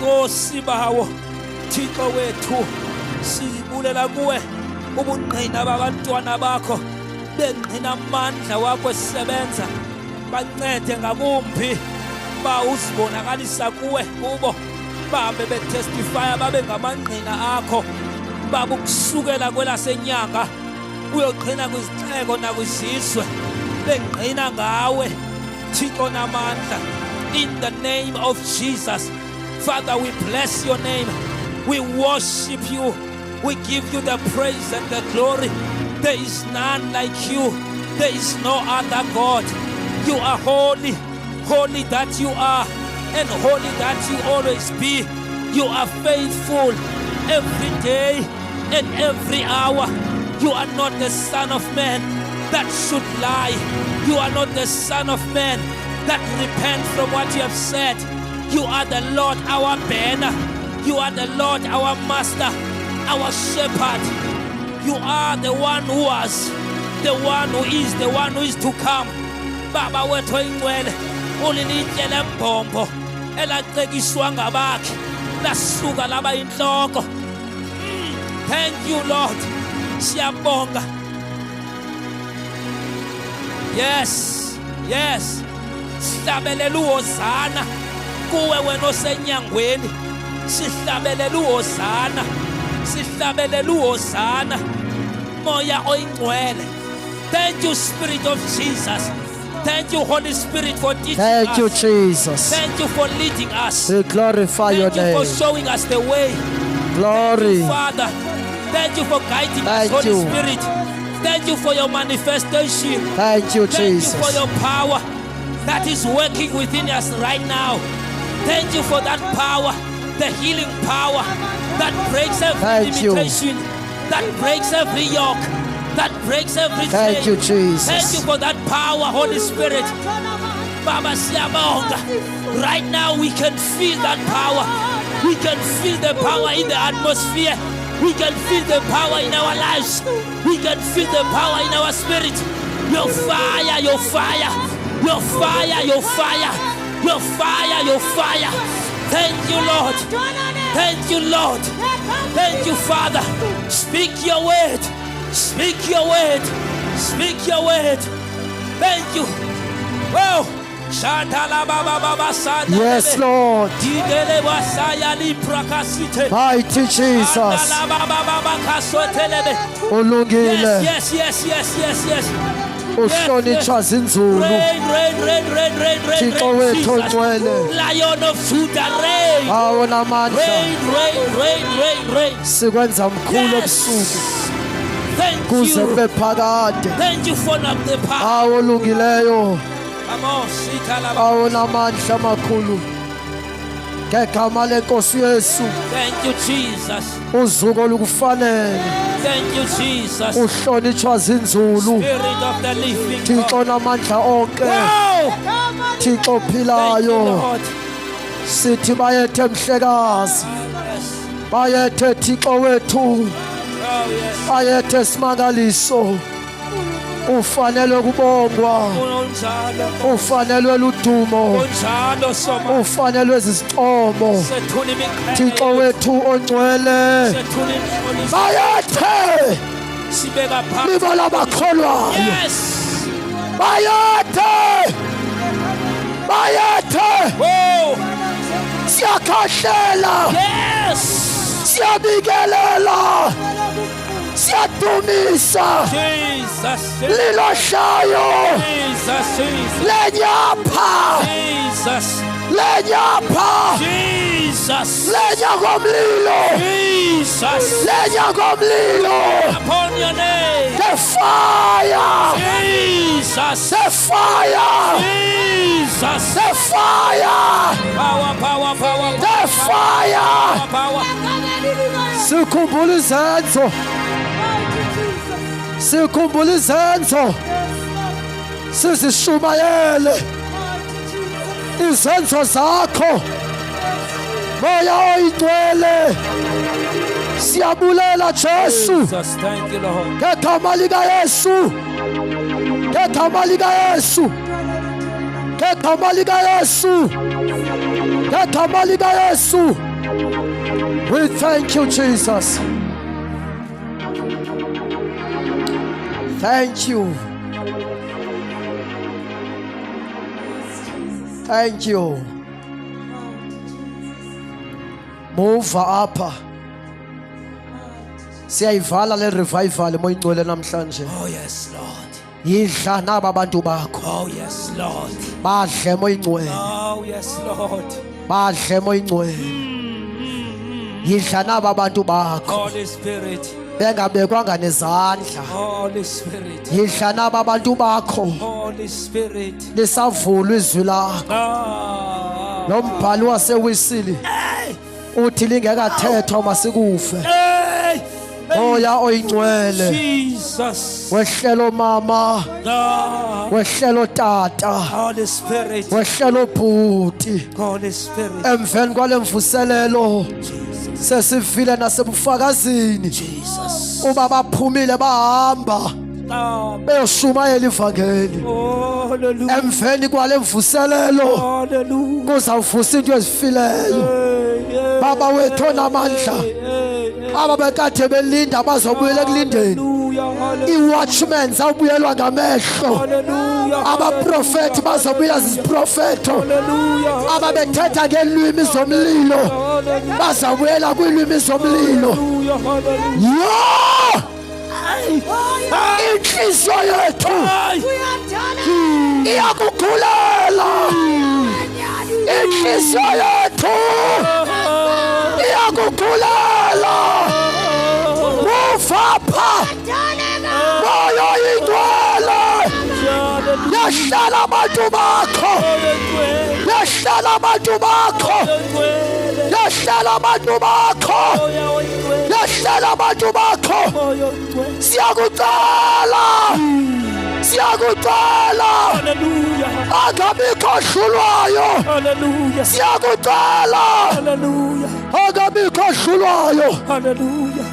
Nkosi bawo Thixo wethu sibulela kuwe ubungqina babantwana bakho bengqina amandla wakho esebenza bancede ngakumbi ba uzibonakalisa kuwe kubo bahambe betestifya babe ngamangqina akho baba ukusukela kwelasenyanga uyoqhina kwizixeko nakwizizwe bengqina ngawe Thixo namandla in the name of Jesus. Father, we bless your name, we worship you, we give you the praise and the glory. There is none like you, there is no other God. You are holy, holy that you are, and holy that you always be. You are faithful every day and every hour. You are not the Son of Man that should lie. You are not the Son of Man that repent from what you have said. You are the Lord our banner. You are the Lord our master, our shepherd. You are the one who was, the one who is, the one who is to come. Baba wethu oyingcwele ulilitye lembombo elacekiswa ngabakhe lasuka laba inhloko. Thank you, Lord. Siyabonga. Yes, yes. Sihlabelela uHosana kuwe wena osenyangweni. Sihlabelela uHosana. Sihlabelela uHosana. Moya oyingcwele. Thank you, Spirit of Jesus. Thank you, Holy Spirit, for teaching us. Thank you, Jesus. Thank you for leading us. We glorify your Thank you name. for showing us the way. Glory. Thank you, Father. Thank you for guiding us, Thank Holy you. Spirit. Thank you for your manifestation. Thank you, Thank Jesus. you for your power that is working within us right now. Thank you for that power, the healing power that breaks every Thank you. limitation, that breaks every yoke, that breaks every chain. Thank you, Jesus. Thank you for that power, Holy Spirit. Baba siyabonga. Right now we can feel that power. We can feel the power in the atmosphere. We can feel the power in our lives. We can feel the power in our spirit. Your fire, your fire, your fire, your fire, your fire, your fire. Thank you, Lord. Thank you, Lord. Thank you, Father. Speak your word. Speak your word. Speak your word. Thank you. Wow. Yes, Lord. Mighty Jesus. Ulungile. Yes, yes, yes, yes, yes. Uhlonitshwa zinzulu. Rain, rain, rain, rain, rain, rain, Thixo rain, wethu Jesus. ongcwele. Lion of Judah, rain. Hawo namandla. Rain, rain, rain, rain, rain. Sikwenza mkhulu obusuku. Yes. Thank Kuze you. kube phakade. Thank you for the power. Hawo olungileyo. Vamos, Shitalaba. Hawo namandla makhulu. Ngegama lenkosi Yesu. Thank you, Jesus. Uzuko lukufanele. Thank you, Jesus. Uhlonitshwa zinzulu. Spirit of the living Thixo God. namandla onke. Wow. Thixo Thank you, philayo. Lord. Sithi bayethe mhlekazi. Yes. Bayethe Thixo wethu. Oh, yes. Bayethe simangaliso. Ufanele kubongwa. Unjalo. Ufanelwe ludumo. Unjalo soma. Ufanelwe izicomo. Sethuna imiqhele. Thixo wethu ongcwele. Sethuna imhloniso. Bayethe Sibeka phansi. liba labakholwayo. Yes. Bayethe. Bayethe. Oh. Siyakhahlela. Yes. Siyabikelela. Siyadumisa. Jesus. Lilohlayo. Jesus. Jesus. Lenyapha. Jesus. Lenyapha. Jesus. Lenya komlilo. Jesus. Lenya komlilo. Upon your name. The fire. Jesus. The fire. Jesus. The fire. Power, power, power. The fire. Power. Sikhumbula izenzo. Sikhumbula izenzo. Sizishumayele izenzo zakho. Moya oyingcwele. Siyabulela Jesu. Jesus. Thank you, Lord. Ngegama lika Yesu. Ngegama lika Yesu. Ngegama lika Yesu. ngegama likaYesu. We thank you, Jesus. Thank you. Thank you. Move apha. Siyayivala le revival moyingcwele namhlanje. Oh yes, Lord. Yidla naba abantu bakho. Oh yes, Lord. Badle moyingcwele. Oh yes, Lord. Badle moyingcwele. Yidla naba abantu bakho. Holy Spirit. Bengabekwanga nezandla. Holy Spirit. Yidla naba abantu bakho. Holy Spirit. Lisavulwa izwi lakho. Lo mbhalo wasewisili uthi lingekathethwa masikufe. Moya oyingcwele. Jesus. Wehlelo mama. Wehlelo tata. Holy Spirit. Wehlelo bhuti. Holy Spirit. Emveni kwale mvuselelo sesivile nasebufakazini Jesus. uba baphumile bahamba beyoshumayela ivangeli. Hallelujah. Emveni kwale mvuselelo Hallelujah. kuzawuvusa into ezifileyo. Baba wethu onamandla ababekade belinda bazobuyela ekulindeni. I-watchmen zawubuyelwa ngamehlo. Abaprofethi bazobuyela ziziprofetho. Ababethetha ngeelwimi zomlilo bazawubuyela kwiilwimi zomlilo. Yo! Inhliziyo yethu iyakugulela. Inhliziyo yethu iyakugulela. Mufapha moya oyingcwele. Yahlala abantu bakho. Yahlala abantu bakho. Yahlala abantu bakho. Yahlala abantu bakho. Siyakucela. Siyakucela. Akabikho odlulwayo. Siyakucela. Akabikho odlulwayo. Hallelujah.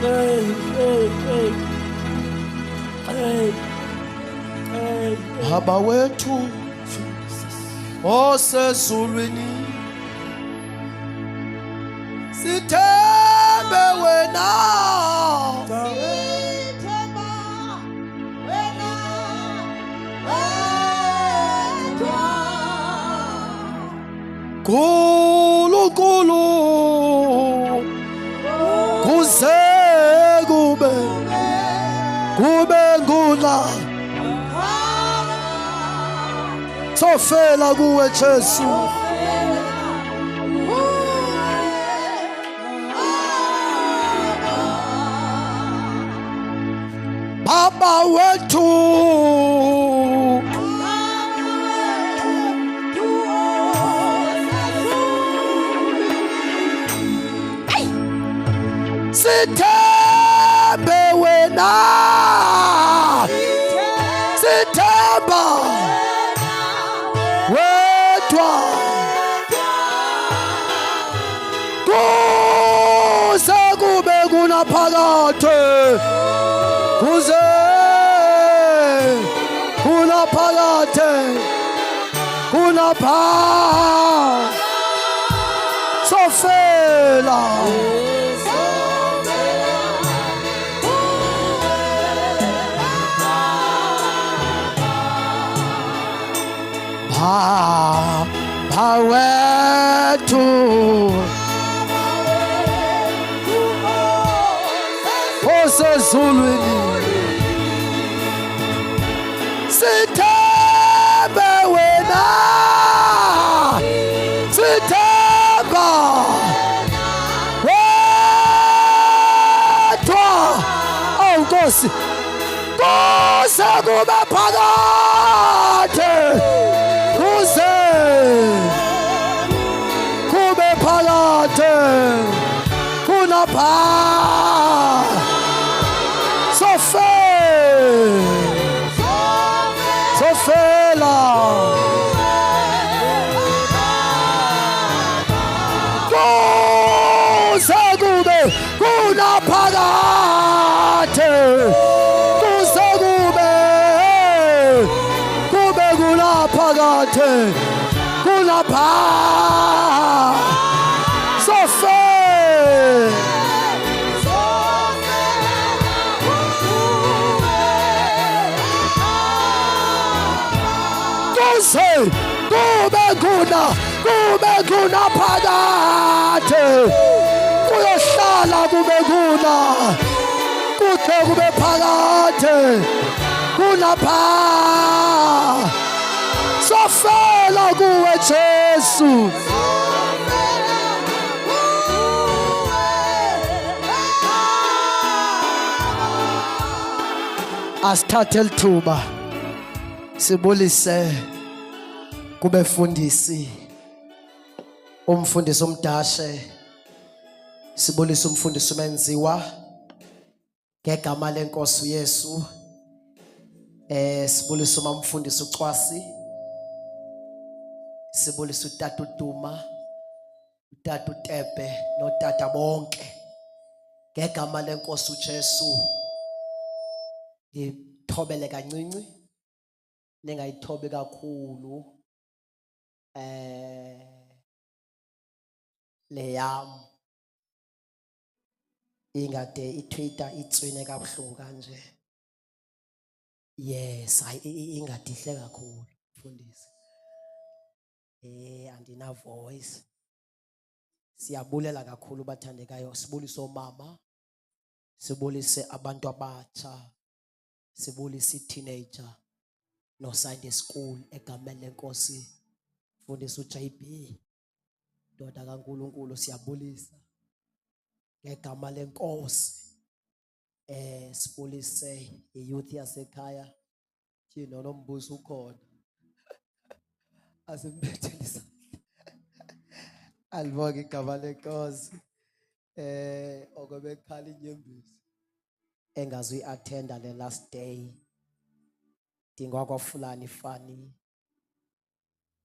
Hey, hey, hey. Hey. Hey. Baba wethu osezulwini sithembe wena. Nkulunkulu kuze kube ngula sofela kuwe Jesu. Baba wethu sithembe wena. Sithemba wedwa kuze kube kunaphakade. Kuze kunaphakade. Kunapha sofela. Baba wethu osezulwini sithembe wena. Sithemba wedwa. Oh Nkosi, kuze kube phakade. Kuze kube phakade. Kunapha sofela. Kuze kube kunaphakade. Kuze kube kunaphakade. kube kunaphakade kuyohlala kube kuna kuthe kube phakade kunapha sofela kuwe Jesu asithathe lithuba sibulise kubefundisi umfundisi umdashe sibulise umfundisi umenziwa ngegama lenkosi uYesu sibulise umfundisi uCwasi sibulise utata uDuma utata uTepe notata bonke ngegama lenkosi uJesu ngithobele kancinci ningayithobi kakhulu leyam ingade iTwitter itswine kabuhlungu kanje yes ingade ihle kakhulu mfundisi andina voice siyabulela kakhulu bathandekayo sibulise omama sibulise abantu abatsha sibulise teenager no Sunday school egameni lenkosi mfundisi uJB ndoda kaNkuluNkulu siyabulisa ngegama lenkosi sibulise iyouth yasekhaya thina nombuso ukhona asimbethelisa alibonge igama lenkosi okubekhala inyembezi engazi uyattenda le last day dingwa kwaFulani fani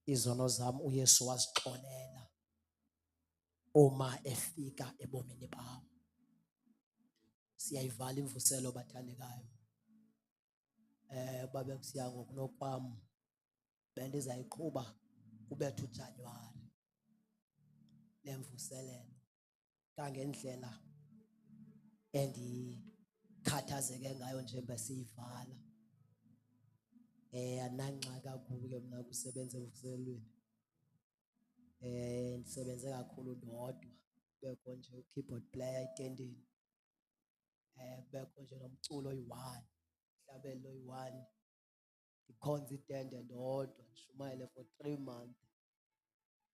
izono zami uYesu wasixolela uma efika ebomini bawo siyayivala imvuselo bathandekayo babe kusiya ngokunokwami bendizayiqhuba kubethu uJanuwari lemvuselelo kangendlela endikhathazeke ngayo nje besiyivala ananxa kakhulu ke mina kusebenza emvuselweni ndisebenze kakhulu ndodwa bekho nje u-keyboard player etendeni bekho nje nomculo oyi-1 hlabelo oyi-1 ndikhonza itende ndodwa ndishumayele for 3 months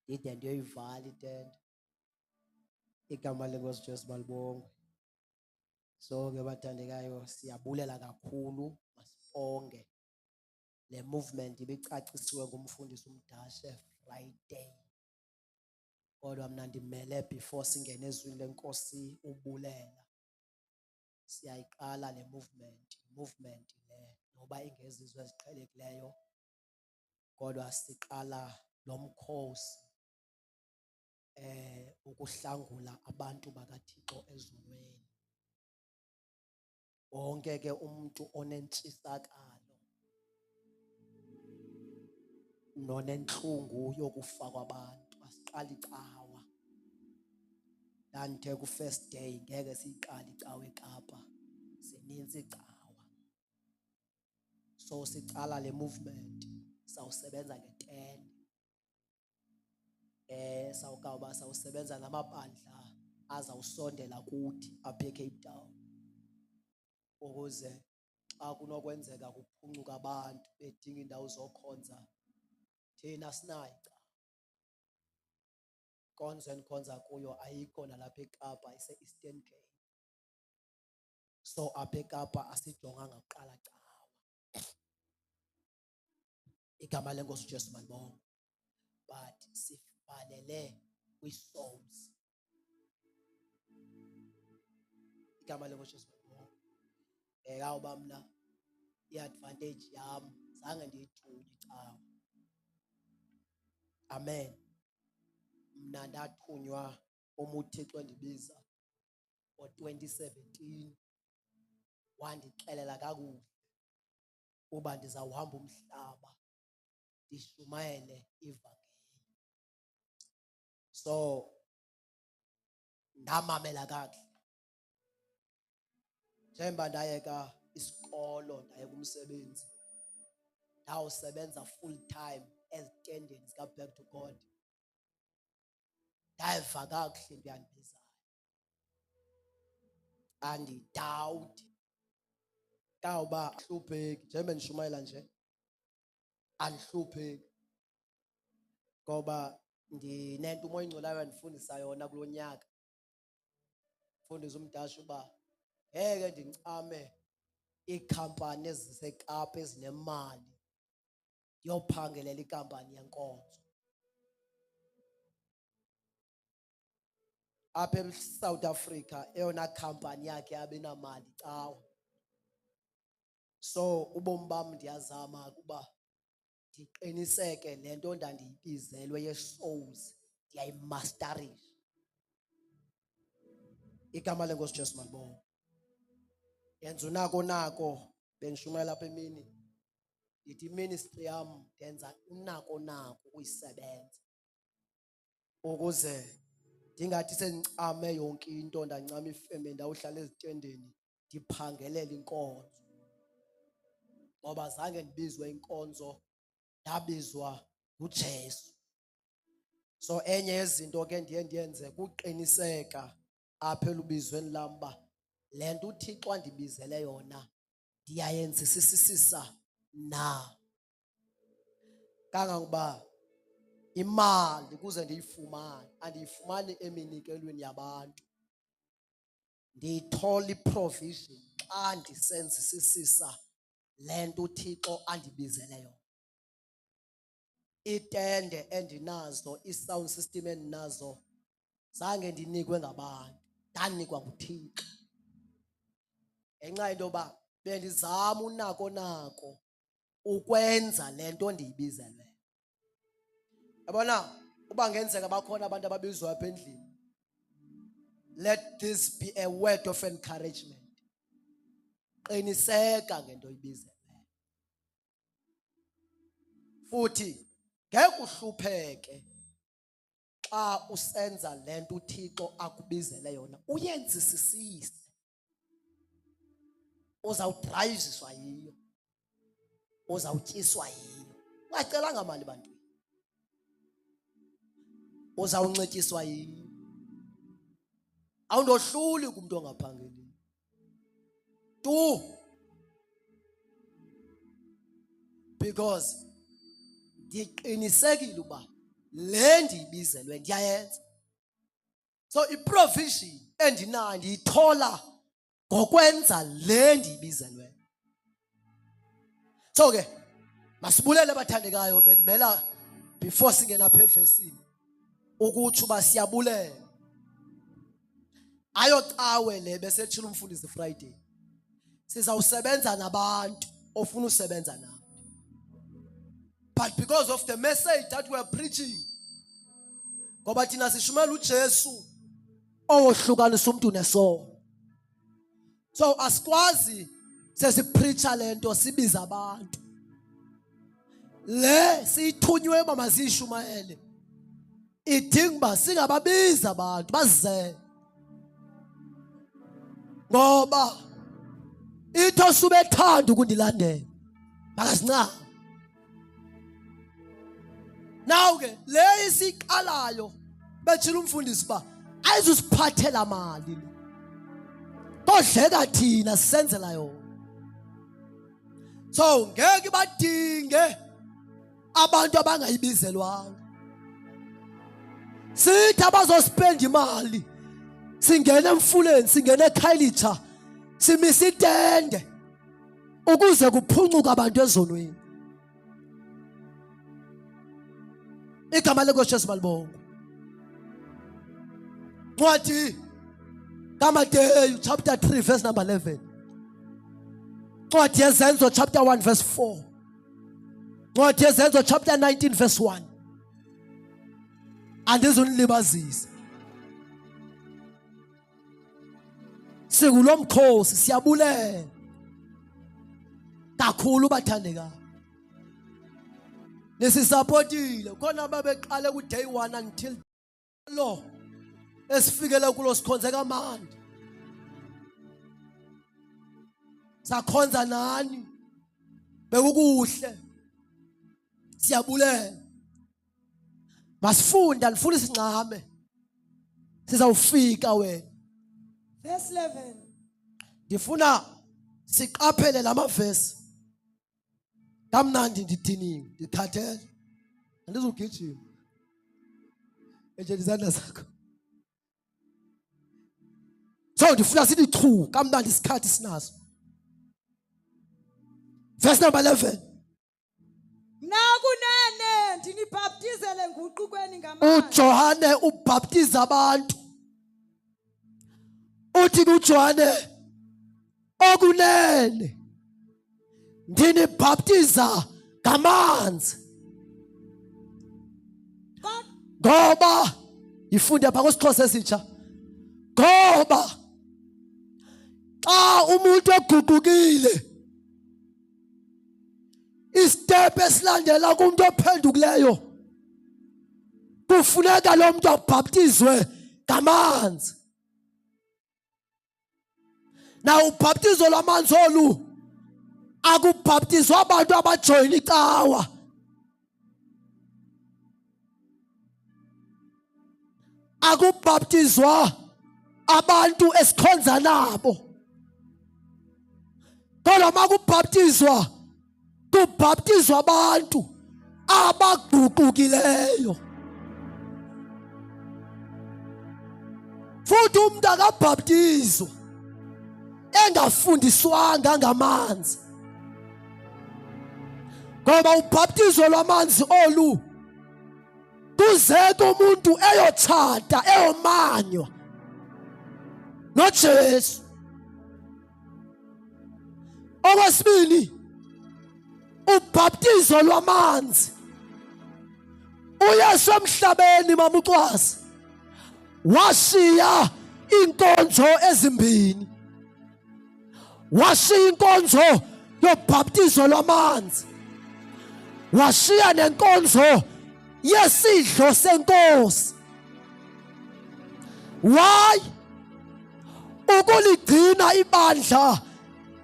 ndide ndiyoyivala itende igama lenkosi Jesu balibongwe so ke bathandekayo siyabulela kakhulu masibonge le movement ibicacisiwe ngumfundisi umdashe Friday kodwa mina ndimele before singene ezwini lenkosi ubulela siyayiqala le movement le noba ingezizwe eziqhelekileyo kodwa siqala lo mkhosi ukuhlangula abantu bakaThixo ezulwini wonke ke umuntu onentshisakalo nonenhlungu yokufa kwabantu asiqala icawa lanthe ku first day ngeke siyiqale icawa eKapa sininzi icawa so sicala le movement sawusebenza ngetende sawusebenza namabandla azawusondela kuthi apha eCape Town ukuze xa kunokwenzeka kuphuncuka abantu bedinga indawo zokhonza thina sinayo konzo endikhonza kuyo ayikho nalapha eKapa ise-Eastern Cape so apha eKapa asijonganga kuqala cawa igama lenkosi uJesu malibonke but sivalele kwi-souls igama lenkosi uJesu malibonke awuba mna i-advantage yami zange ndiyithunywe icawa amen mna ndathunywa uMuthixo endibiza ngo-2017 wandixelela kakuhle uba ndizawuhamba umhlaba ndishumayele ivangeli so ndamamela kakuhle njengoba ndayeka isikolo ndayeka umsebenzi ndawusebenza full time ezitendeni zika Back to God ndayiva kakuhle into yandibizayo andidawuti kawuba hlupheki njengoba ndishumayela nje andihlupheki ngoba ndinento umoya ingcolayo andifundisa yona kulo nyaka fundisa umdasha uba ngeke ndincame iikhampani ezisekapa ezinemali ndiyophangelela ikampani yenkonzo apha eSouth Africa eyona khampani yakhe yabenamali cawa. So ubomi bam ndiyazama ukuba ndiqiniseke le nto ndandiyibizelwe ye-souls ndiyayimasterisha. Igama lenkosi Jesu malibonga. Yenza unako bendishumayela apha emini ndithi iministry yam ndenza unako ukuyisebenza ukuze ndingathi sendincame yonke into ndancama ifemeli ndawuhlala ezitendeni ndiphangelela inkonzo ngoba zange ndibizwe inkonzo ndabizwa nguJesu. So enye yezinto ke ndiye ndiyenze kuqiniseka apha elubizweni lam uba le nto uThixo andibizele yona ndiyayenzisisisa na kangangoba imali kuze ndiyifumane andiyifumani eminikelweni yabantu ndiyithola iprovision xa ndisenzisisisa le nto uThixo andibizele yona. Itende endinazo i-sound system endinazo zange ndinikwe ngabantu ndanikwa nguThixo ngenxa yento yoba bendizama unako ukwenza le nto ndiyibizelwe. Yabona uba ngenzeka bakhona abantu ababizwa apha endlini, let this be a word of encouragement. Qiniseka ngento oyibizelweyo futhi ngeke uhlupheke xa usenza le nto uThixo akubizele yona uyenzisisise. Uzawudrayiziswa yiyo, uzawutyiswa yiyo, ungacelanga mali bantwini, uzawuncetyiswa yiyo. Awundohluli kumntu ongaphangeliyo tu because ndiqinisekile uba le ndiyibizelwe ndiyayenza. So iprovision endinayo ndiyithola ngokwenza le ndiyibizelwe. So ke masibulele bathandekayo bendimela before singena apha evesini ukutsho uba siyabulela. Ayocawe le besetshila umfundisi Friday sizawusebenza nabantu ofuna usebenza nabo. But because of the message that we are preaching, ngoba thina sishumela uJesu owohlukanisa umuntu nesono. So asikwazi sesipreacher lento sibiza abantu. Le sithunywe mama zishumayele. Idinga ba singababiza abantu baze. Ngoba itho subethanda ukundilandela. Makazincane. Now ke le isiqalayo bethila umfundisi ba ayizusiphathela mali. Kodleka thina sisenzela yona. So ngeke badinge abantu abangayibizelwanga. Sithi abazospend imali singena emfuleni singena eKhayelitsha simisa itende ukuze kuphuncuke abantu ezonweni. Igama lenkosi Jesu malibonga. Ncwadi kaMateyu chapter 3 verse number 11. Ncwadi yezenzo chapter 1 verse 4. Ncwadi yezenzo chapter 19 verse 1. Andizunilibazisa. Sikulomkhosi siyabulela. Kakhulu bathandeka. Nesisupportile khona babeqale ku day 1 until lo esifikele kulo sikhonze kamandi. Sakhonza nani bekukuhle. Siyabulela. Masifunda ndifuna isincame Sizawufika wena. Verse 11. Ndifuna siqaphele lamavesi. Kamnandi ndidiniwe, ndikhathele. Andizugijima. Nje izandla zakho. So ndifuna sithi chu, kamnandi isikhathi sinaso. Verse number 11. Nakunene ndinibhaptizele nguqukweni ngamanzi. uJohane ubhaptiza abantu. Uthi kuJohane okunene ndinibhaptiza ngamanzi. Ngoba ifunde apha kwesiXhosa esitsha. Ngoba xa umuntu eguqukile istep esilandela kumuntu ophendukileyo kufuneka lo muntu abhaptizwe ngamanzi. Na ubhaptizo lwamanzi olu akubhaptizwa abantu abajoyina icawa. Akubhaptizwa abantu esikhonza nabo. Kodwa makubhaptizwa kubhaptizwa abantu abaguqukileyo. Futhi umuntu akabhaptizwa engafundiswanga ngamanzi. Ngoba ubhaptizo lwamanzi olu kuzeke umuntu eyotshata eyomanywa noJesu. Okwesibili, ubhaptizo lwamanzi. uYesu emhlabeni mamucwasi washiya inkonzo ezimbini. Washiya inkonzo yobhaptizo lwamanzi. Washiya nenkonzo yesidlo senkosi. Why? Ukuligcina ibandla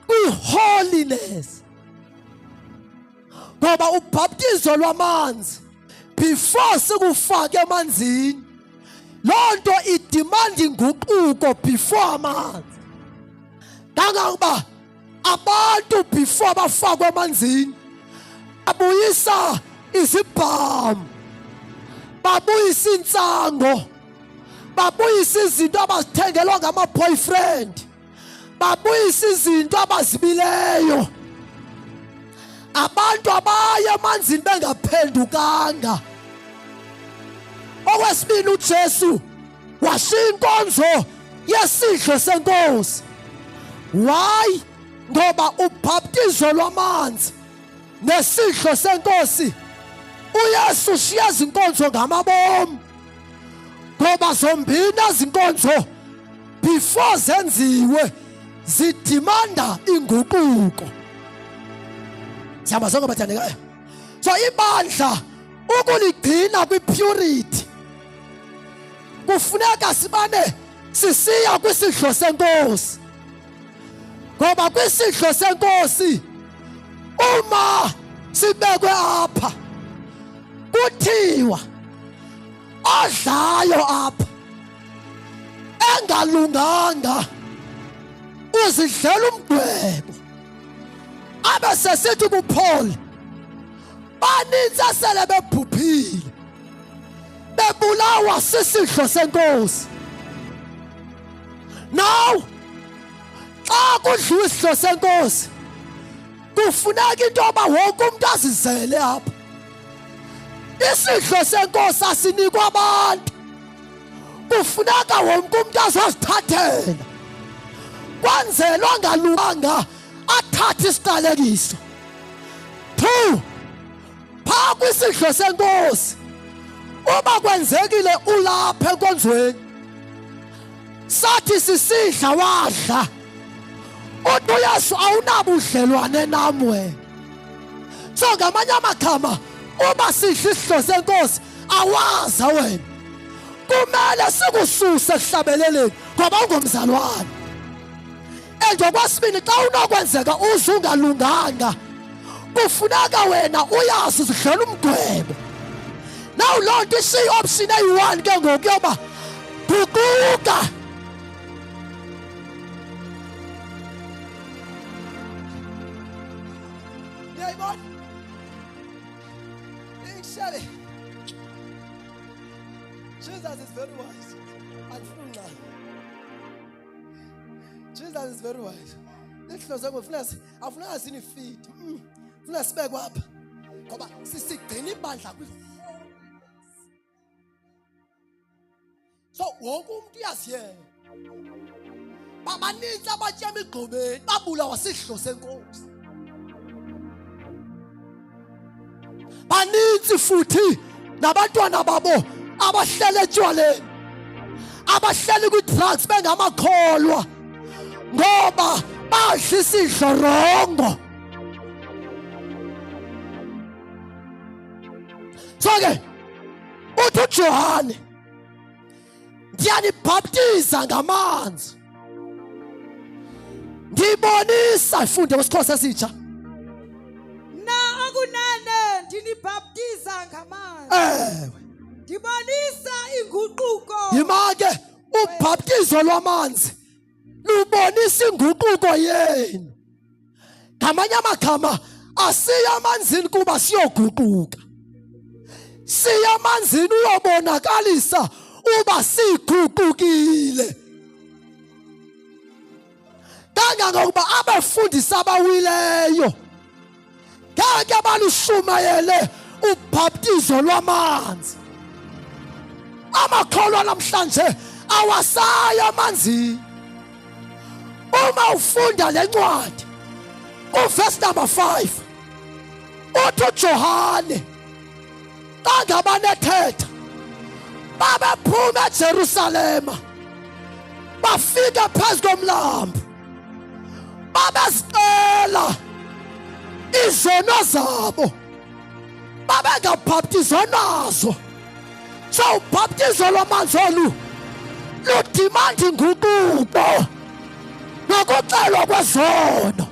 kwi-holiness. Ngoba ubhaptizo lwamanzi before sikufake emanzini, loo nto idimanda inguquko before amanzi. Kangangoba abantu before bafakwe emanzini babuyisa izibhamu, babuyisa intsango, babuyisa izinto abazithengelwa ngama-boyfriend, babuyisa izinto abazibileyo. Abantu abaye emanzini bengaphendukanga. Okwesibili, uJesu washiya inkonzo yesidlo senkosi. Why? Ngoba ubhaptizo lwamanzi nesidlo senkosi uYesu ushiya izinkonzo ngamabomu. Ngoba zombini izinkonzo before zenziwe zidimanda inguquko. Siyama sonke bathandekayo. So ibandla ukuligcina kwi-purity kufuneka sibane sisiya kwisidlo senkosi. Ngoba kwisidlo senkosi uma sibekwe apha kuthiwa odlayo apha engalunganga uzidlela umdwebo. Abe sesithi kuPaul baninzi asele bebhuphile bebulawa sisidlo senkosi. Now xa kudliwa isidlo senkosi kufuneka into yoba wonke umuntu azizele apha. Isidlo senkosi asinikwa abantu, kufuneka wonke umuntu azozithathela. Kwanzelwa ngalunganga athathe isiqalekiso. 2, phaa kwisidlo senkosi uba kwenzekile ulapha enkonzweni sathi sisidla wadla, uthi uYesu awunabudlelwane nam wena. So ngamanye amagama uba sidla isidlo senkosi awaza wena, kumele sikususe esihlabeleleni ngoba ungomzalwane. Ngokwesibini, xa unokwenzeka uzungalunganga kufuneka wena uyazi uzidlela umdwebo. Now loo nto ishiya i-option eyi-1 ke ngoku yoba guquka. Uyayibona? Actually, Jesus is very wise. Andifuna. Jesus is very wise. Ihlozo ngifuna afuna sinifeed. Funa sibekwe apha. Ngoba sisigcina ibandla kwi. So wonke umuntu uyaziyela. Babaninzi abatya emigqobeni babulawa sidlo senkosi. Baninzi futhi nabantwana babo abahlele etywaleni. Abahleli kwi-drugs bengamakholwa ngoba badla isidlo rongo. So ke uthi uJohane ndiyanibhaptiza ngamanzi, ndibonisa ifunde kwesikhosi esitsha na akunene ndinibhaptiza ngamanzi. ewe Ndibonisa inguquko. yima ke ubhaptizo lwamanzi lubonisa inguquko yenu. Ngamanye amagama asiya amanzini kuba siyoguquka, siya amanzini uyobonakalisa uba siguqukile. Kangangokuba abafundisi abawileyo ngeke balushumayele ubhaptizo lwamanzi. Amakholwa namhlanje awasaya amanzini. Uma ufunda le ncwadi kuverse number 5 uthi uJohane bangabanethetha babephuma eJerusalema bafika phezu komlambo babezicela izono zabo babengabhaptizwa nazo. So ubhaptizo lwamanzi olu ludimanda inguquko nokucelwa kwezono.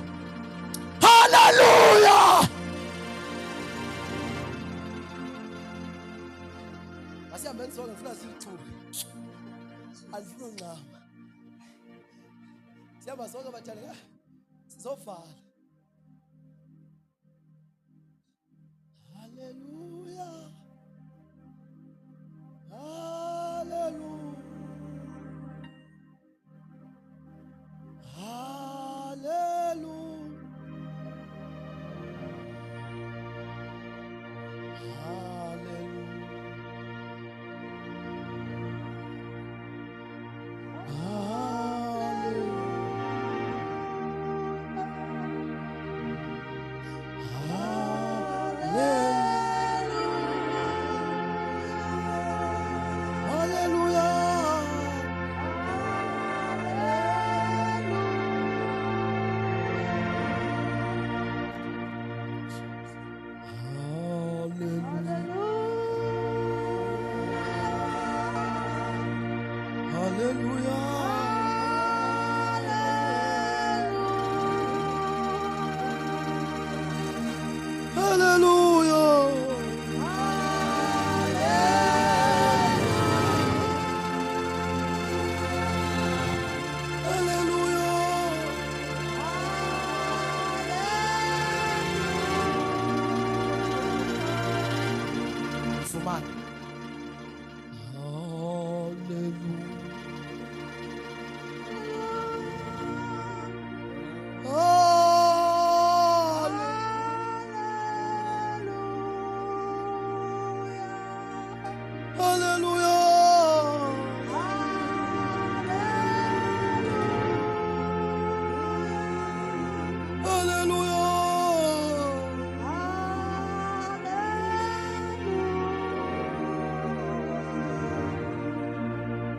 Hallelujah. Asihambe nizonke ngifuna silithuke. Andifuna ungxama. Siyamba zonke bathanda sizovala. Hallelujah. Hallelujah. Hallelujah.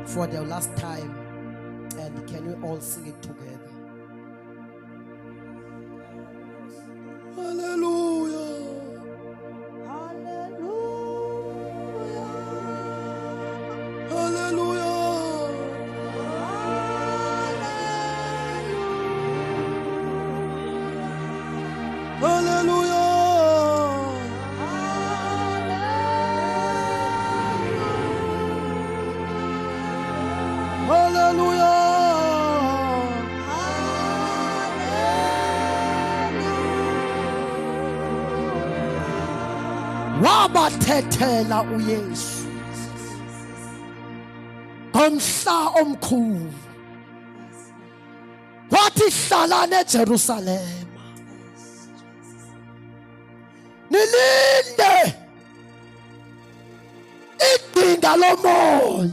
For the last time, and can we all sing it together? Hallelujah. Hallelujah. Hallelujah. Hallelujah. wabathethela uYesu ngomhla omkhulu wathi hlalani eJerusalema nilinde idinga lomoya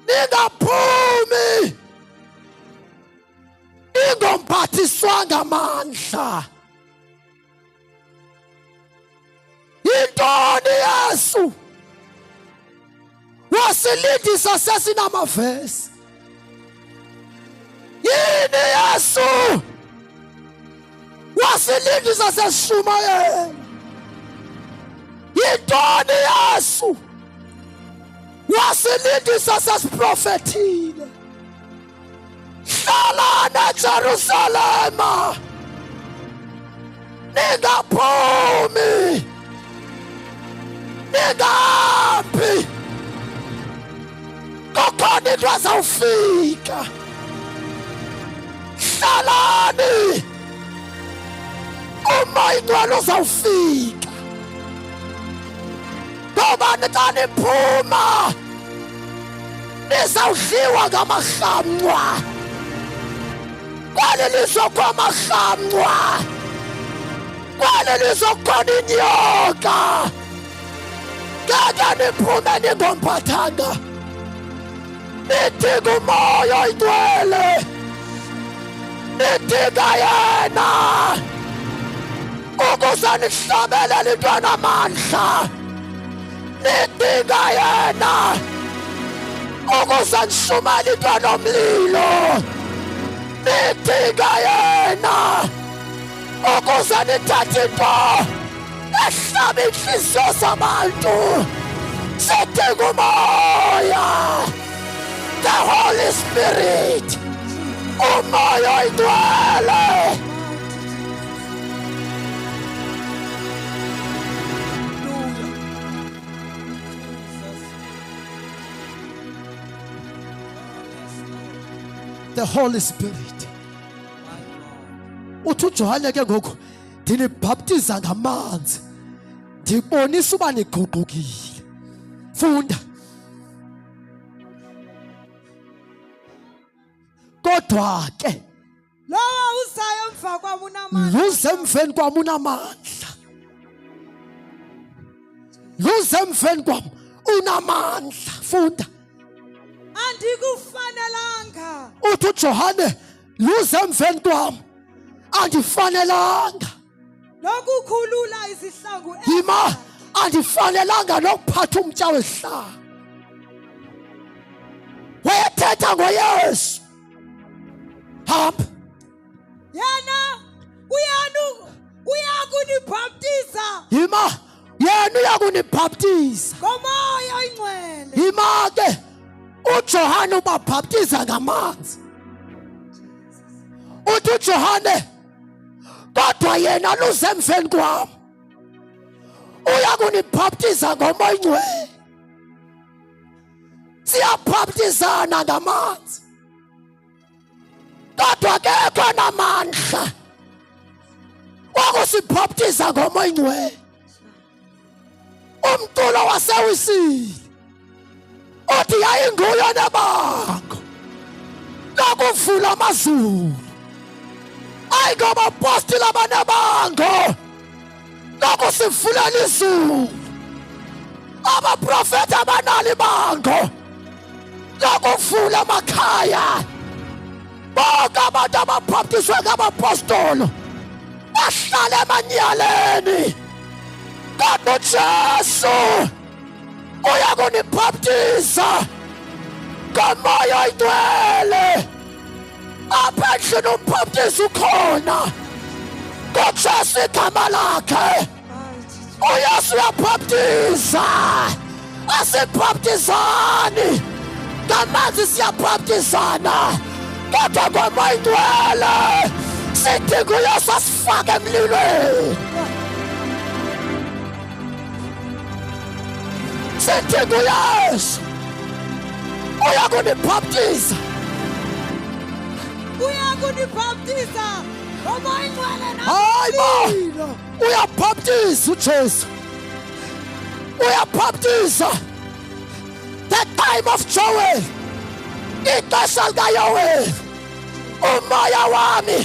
ningaphumi ningomphathiswanga amandla. Yintoni Yesu wasilindisa sesinamavesi? Yini Yesu wasilindisa sesishumayela? Yintoni Yesu wasilindisa sesiprofethile? Hlalani eJerusalema ningaphumi ningahambi kukhona into azawufika. Hlalani umoya ingcwele uzawufika ngoba xa niphuma nizawudliwa ngamarhamncwa. Kweli lizwe kwamarhamncwa, kweli lizwe kukhona inyoka. Ngeke niphume ningomphathanga, nidinga umoya oyingcwele, nidinga yena ukuze nihlabelele into enamandla. Nidinga yena ukuze nishumele into enomlilo. Nidinga yena ukuze nithathe into ehlaba inhliziyo zabantu. Sidinga umoya, the Holy Spirit, umoya oyingcwele. The Holy Spirit. Uthi uJohane ke ngoku ndinibhaptiza ngamanzi ndibonisa uba niguqukile. Funda. Kodwa ke lowo uzayo emva kwami unamandla. luze emveni kwami unamandla. Luze emveni kwami unamandla. Funda. Andikufanelanga. Uthi uJohane luze emveni kwami andifanelanga lokukhulula izihlangu yima, andifanelanga nokuphatha umtya wehlangu. Wayethetha ngoYesu. Hamba. yena uyakunibhaptiza Yima, yena uyakunibhaptiza ngomoya oyingcwele. yima ke uJohane ubabhaptiza ngamanzi. Uthi uJohane kodwa yena luze emveni kwami uyakunibhaptiza ngomoya oyingcwele. Siyabhaptizana ngamanzi kodwa akekho namandla wokusibhaptiza ngomoya oyingcwele. Umculo wasewisile uthi yayinguyo nebango lokuvula amazulu. Ayi ngoba apostoli abanebango lokusivulela izulu. Abaprofeti abanalo ibango lokuvula amakhaya. Bonke abantu ababhaptizwe ngabapostoli bahlala emanyaleni. Kodwa uJesu uyakunibhaptiza ngomoya oyingcwele. Apha endlini umbhaptizo ukhona ngoJesu igama lakhe. uYesu uyabhaptiza. Asibhaptizani ngamanzi, siyabhaptizana kodwa ngomoya oyingcwele. Sidinga uYesu asifake emlilweni. Sidinga uYesu uyakunibhaptiza uyakunibhaptiza ngomoya oyingcwele hayi bo nanomlilo. uyabhaptiza uJesu uyabhaptiza the time of Joel ixesha likaYoweli umoya wami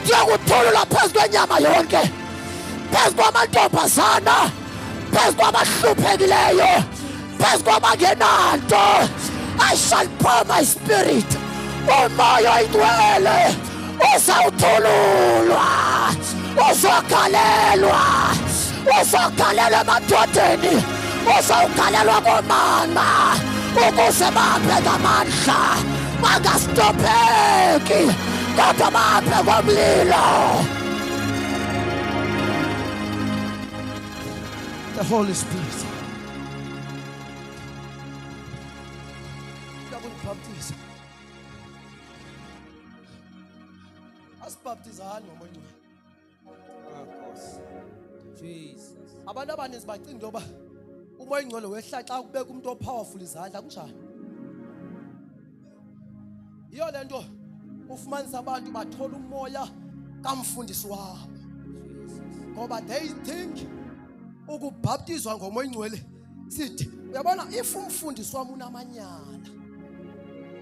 ndiyakuthulula phezu kwenyama yonke phezu kwamantombazana phezu kwabahluphekileyo phezu kwabangenanto I shall pour my spirit umoya oyingcwele uzawuthululwa uzogalelwa emadodeni uzawugalelwa komama ukuze babe ngamandla bangastopheki kodwa babe komlilo. The Holy Spirit uyakunibhaptiza asibhaptizani ngomoya oyingcwele. Jesus. Abantu abaninzi bacinga into yoba umoya oyingcwele wehla xa kubeka umuntu opowerful izandla kunjani. Yiyo le nto ufumanisa abantu bathola umoya kamfundisi wabo ngoba they think ukubhaptizwa ngomoya oyingcwele sithi uyabona if umfundisi wami unamanyala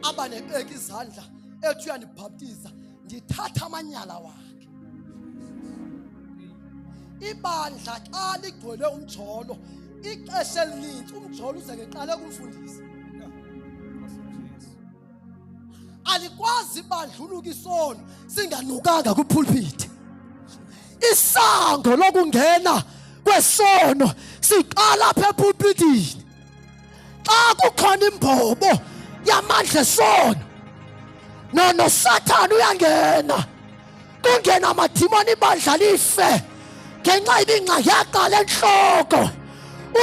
abanebeka izandla ethi uyanibhaptiza ndithatha amanyala wakhe. Ibandla xa ligcwele umjolo ixesha elininzi umjolo uzekeqale kumfundisi alikwazi ibandluluka isono singanukanga kupulpit. Isango lokungena kwesono siqala apha epulpitini xa kukhona imbobo yamandla esono noSathane uyangena kungena amadimoni ibandla life ngenxa ibingxaki yaqala enhloko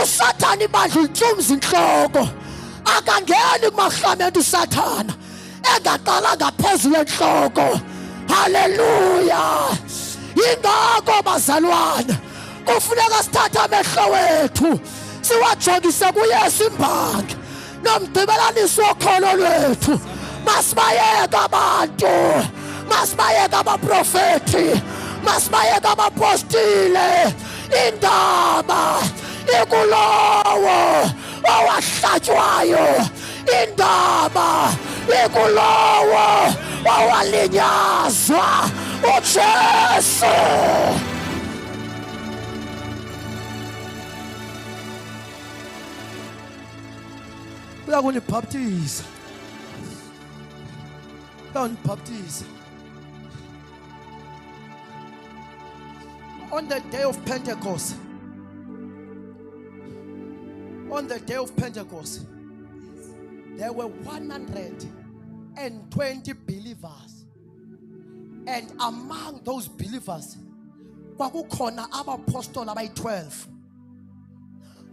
uSathane ibandla ulitsumza inhloko akangeni kumahlamente uSathane engaqalanga phezulu enhloko. Haleluya. Yingakho bazalwane kufuneka sithathe amehlo wethu siwajongise kuYesu imbangi nomgqibelanisi wokholo lwethu. Masibayeke abantu, masibayeke abaprofethi, masibayeke abapostile. Indaba ikulowo owahlatywayo, indaba ikulowo owalinyazwa uJesu. Uyakunibhaptiza, uyakunibhaptiza. On the day of Pentecost, there were 120 believers, and among those believers kwakukhona abaapostoli abayi-12.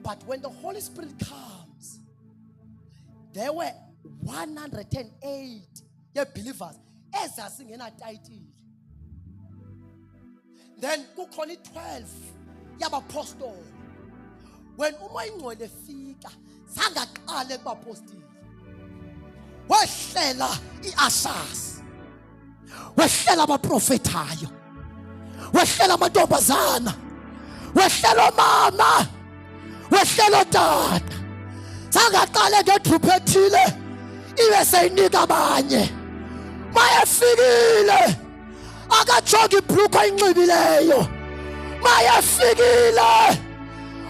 But when the Holy Spirit comes, there were 108 believers ezazingenatayitile. Then kukhona i-12 yabapostoli. When umoya oyingcwele efika zangaqale kubapostoli, wehlela i-ushers, wehlela abaprofethayo, wehlela amantombazana, wehlela omama, wehlela otata. Zangaqale ngedruphu ethile ibe seyinika abanye. Mayefikile akajonga ibhlukho ayinxibileyo, mayefikile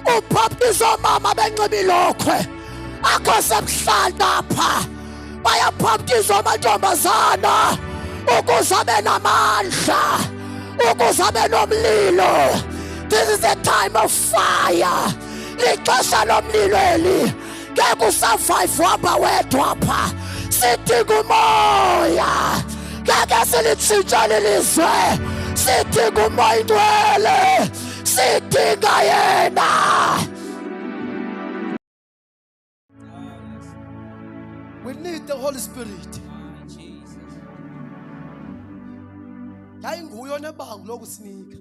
ubhaptizo omama benxiba ilokhwe akho sebuhlanti apha. Bayabhaptizwa amantombazana ukuze abe namandla, ukuze abe nomlilo. This is a time of fire. Lixesha lomlilo eli. Ngeke usurvive wapha wedwa apha. Sidinga umoya. Ngeke silitshintshe lilizwe. Sidinga umoya oyingcwele. Sidinga yena. We need the Holy Spirit. Jesus. Yayinguye onebango lokusinika.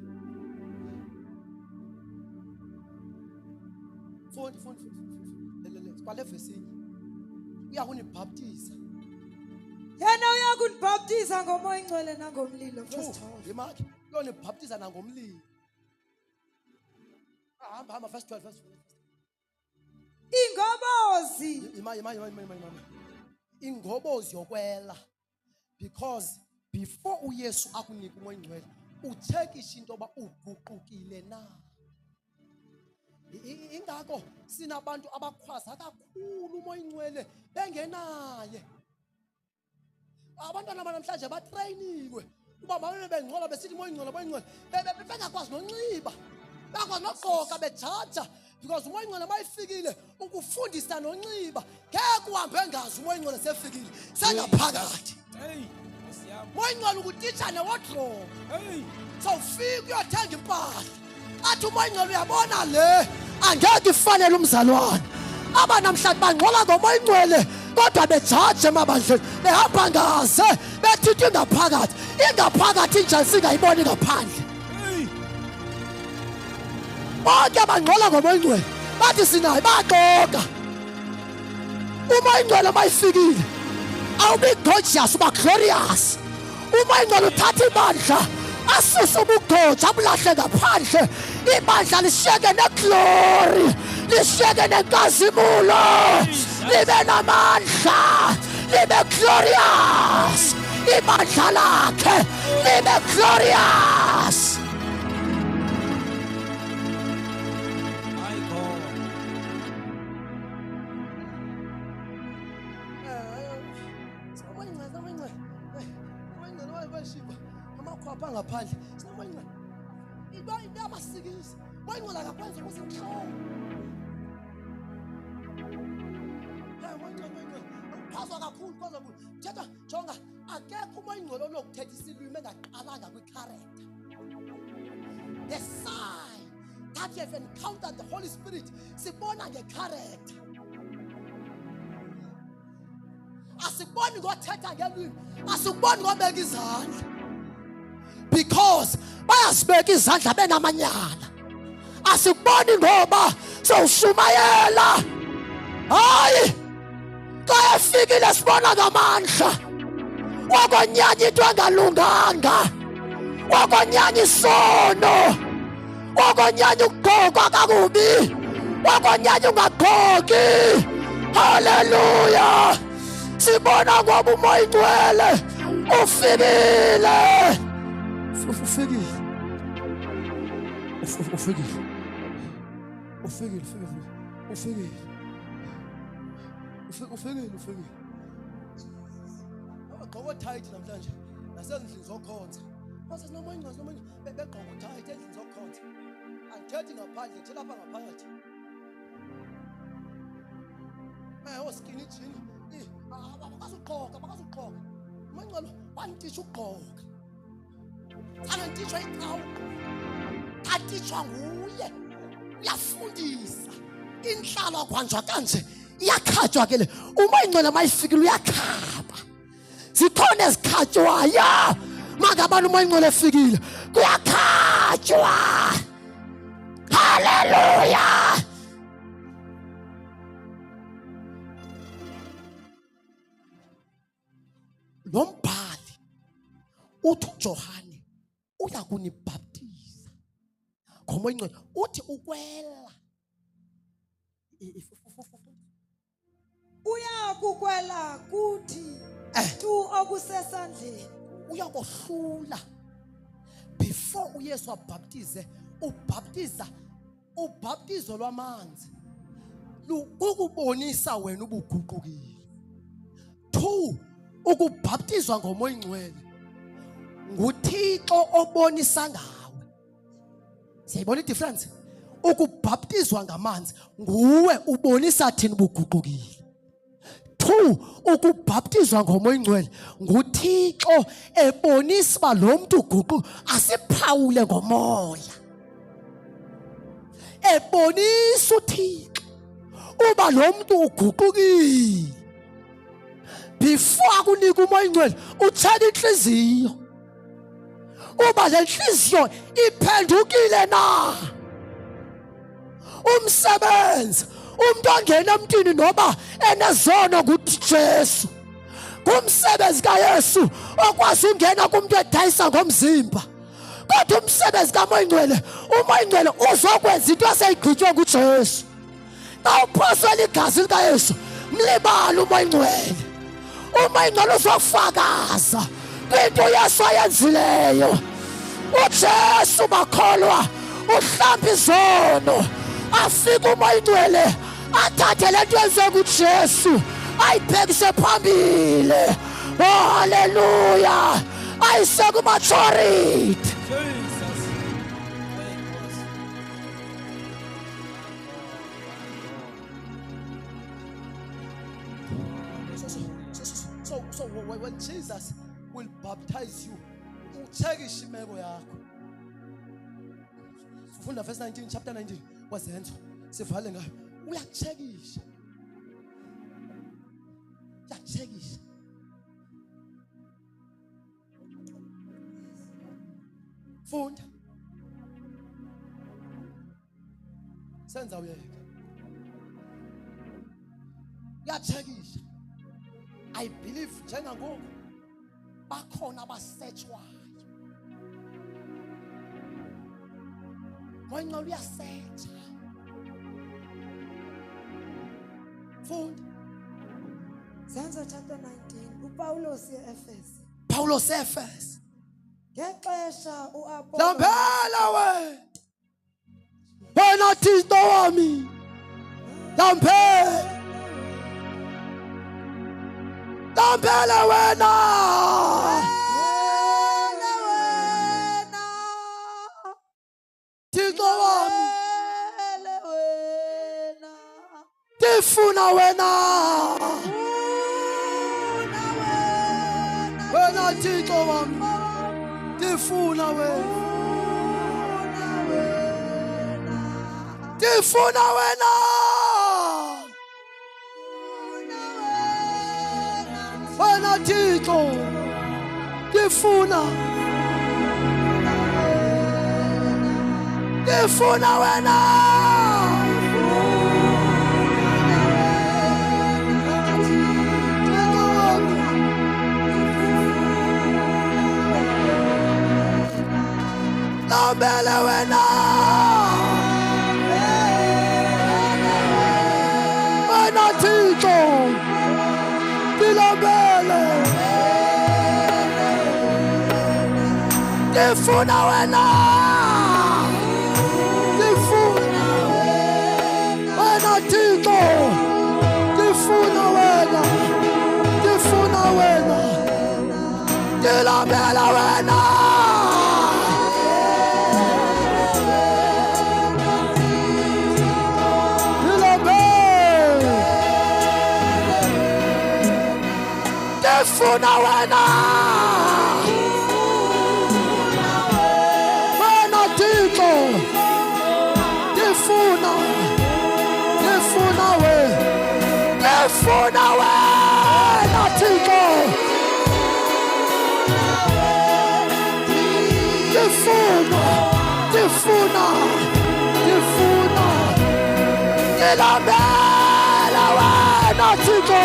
Fundi. Kwale vesini. uyakunibhaptiza. Yena uyakundibhaptiza ngomoya ingcwele nangomlilo. Verse 12. Imaki uyonibhaptiza nangomlilo. Hamba verse 12 verse 12. Ingobozi. Ingobozi yokwela. Because before uYesu akunika umoya ingcwele, uchekisha into oba uguqukile na. Ingakho sinabantu abakhwaza kakhulu umoya ingcwele bengenaye. Abantwana namhlanje batrayiniwe uba babe bengcola besithi umoya ingcwele bengakwazi nonxiba, bengakwazi nogqoka bejaja. Because umoya ingcwele mayifikile ukufundisa nonxiba, ngeke uhambe ngazi umoya ingcwele sefikile sengaphakathi. Umoya ingcwele ukutitsha newardrobe. Sawufika uyothenga impahla athi umoya ingcwele uyabona le angeke ifanele umzalwane. Abanamhlanje bangcola ngomoya ingcwele kodwa bejaje emabandleni behamba ngaze bethithi ingaphakathi injani singayiboni ngaphandle. Bonke bangcola ngomoya ingcwele bathi sinayo baqoka. Umoya ingcwele mayifikile awubi gorgeous uba glorious. Umoya ingcwele uthatha ibandla asuse ubugoja abulahle ngaphandle. Ibandla lishiyeke neglory, lishiyeke nenkazimulo, libe namandla, libe glorious. Ibandla lakhe libe glorious. Ngaphandle sinamanye into amasikisi manje akakwenza kusenhloko phazwa kakhulu kodwa thetha jonga akekho umoya ingcwele onokuthetha isilwimi engaqalanga kwicharacter. The sign that you have encountered the Holy Spirit sibona ngecharacter. Asiboni ngothetha ngelwimi, asiboni ngobeka izandla. Because bayasibeka izandla benamanyala. Asiboni ngoba sowushumayela. Hayi xa efikile sibona ngamandla. Wakonyanya into engalunganga, wakonyanya isono, wakonyanya ukugqokwa kakubi, wakonyanya ungagqoki. Haleluya. Sibona ngoba umoya ingcwele ufikile. Ufike. Agqoka tight namhlanje nasendlini zokhonza. Mase nomoya ingcwele begqoka tight endlini zokhonza. Angithethi ngaphandle, ngithe lapha ngaphakathi. Oskini jini. Abakazugqoka. Umoya ingcwele wantitsha ukugqoka. Anantitshwa icawu, atitshwa nguye, uyafundisa. Inhlalo kwanjwa kanje iyakhatywa ke le. Umoya ingcwele mayifikile uyakhaba. Zikhona ezikhatywayo makabani umoya ingcwele efikile kuyakhatywa. Haleluya. Lo mbhali uthi uJohane uya kunibhaptiza ngomoya ingcwele, uthi ukwela Uya kukwela kuthi tu okusesandleni. uyakohlula. Before uYesu abhaptize, ubhaptizo lwamanzi ukubonisa wena ubuguqukile. 2, ukubhaptizwa ngomoya ingcwele nguThixo obonisa ngawe. Siyayibona idifference? Ukubhaptizwa ngamanzi nguwe ubonisa thina ubuguqukile. 2, ukubhaptizwa ngomoya ingcwele nguThixo ebonisa ba lo muntu uguquka, asiphawule ngomoya. Ebonisa uThixo uba lo muntu uguqukile. Before akunika umoya ingcwele uthela inhliziyo uba le nhliziyo iphendukile na. Umsebenzi umuntu ongena emntwini noba enezono kuJesu. Kumsebenzi kaYesu okwazi ungena kumuntu edayisa ngomzimba. Kodwa umsebenzi kaMoya Ngcwele, uMoya Ngcwele uzokwenza into eseyigqitywe kuJesu. Xa uphosela igazi likaYesu, mlibala uMoya Ngcwele. Umoya Ngcwele uzofakaza kwinto uYesu ayenzileyo. uJesu bakholwa uhlamba izono, afika uMoya Ngcwele athathe lento yenziwe kuJesu ayibhekise phambili. Oh haleluya, ayise ku-maturity. Jesus. So when Jesus will baptize you, uchekishe imeko yakho. Funda verse 19, chapter 19 wazenzo sivale ngayo. Uyachekisha. Uyachekisha. Funda. Senza uyeke. Uyachekisha. I believe njengangoku bakhona abasetshwayo. Moya Ngcwele uyasetsha. Funda. Zenzo chapter 19. uPaulos eEfeso. Paulos eEfeso. Ngexesha uApollo. Lampela wena Tito wami. Lampela wena. Tito wami. Tifuna wena. Wena Tito wami. Tifuna wena. Tifuna wena. Wena Tito. Tifuna. Tifuna wena. Lampela wena. Wena Tito. Dilambele. Tifuna wena. Tifuna. Wena Tito. Tifuna wena. Tifuna wena. Dilambele wena. Tifuna wena. Wena Tito. Tifuna. Tifuna wena. Tifuna wena Tito. Tifuna. Tifuna. Tifuna. Dilambela wena Tito.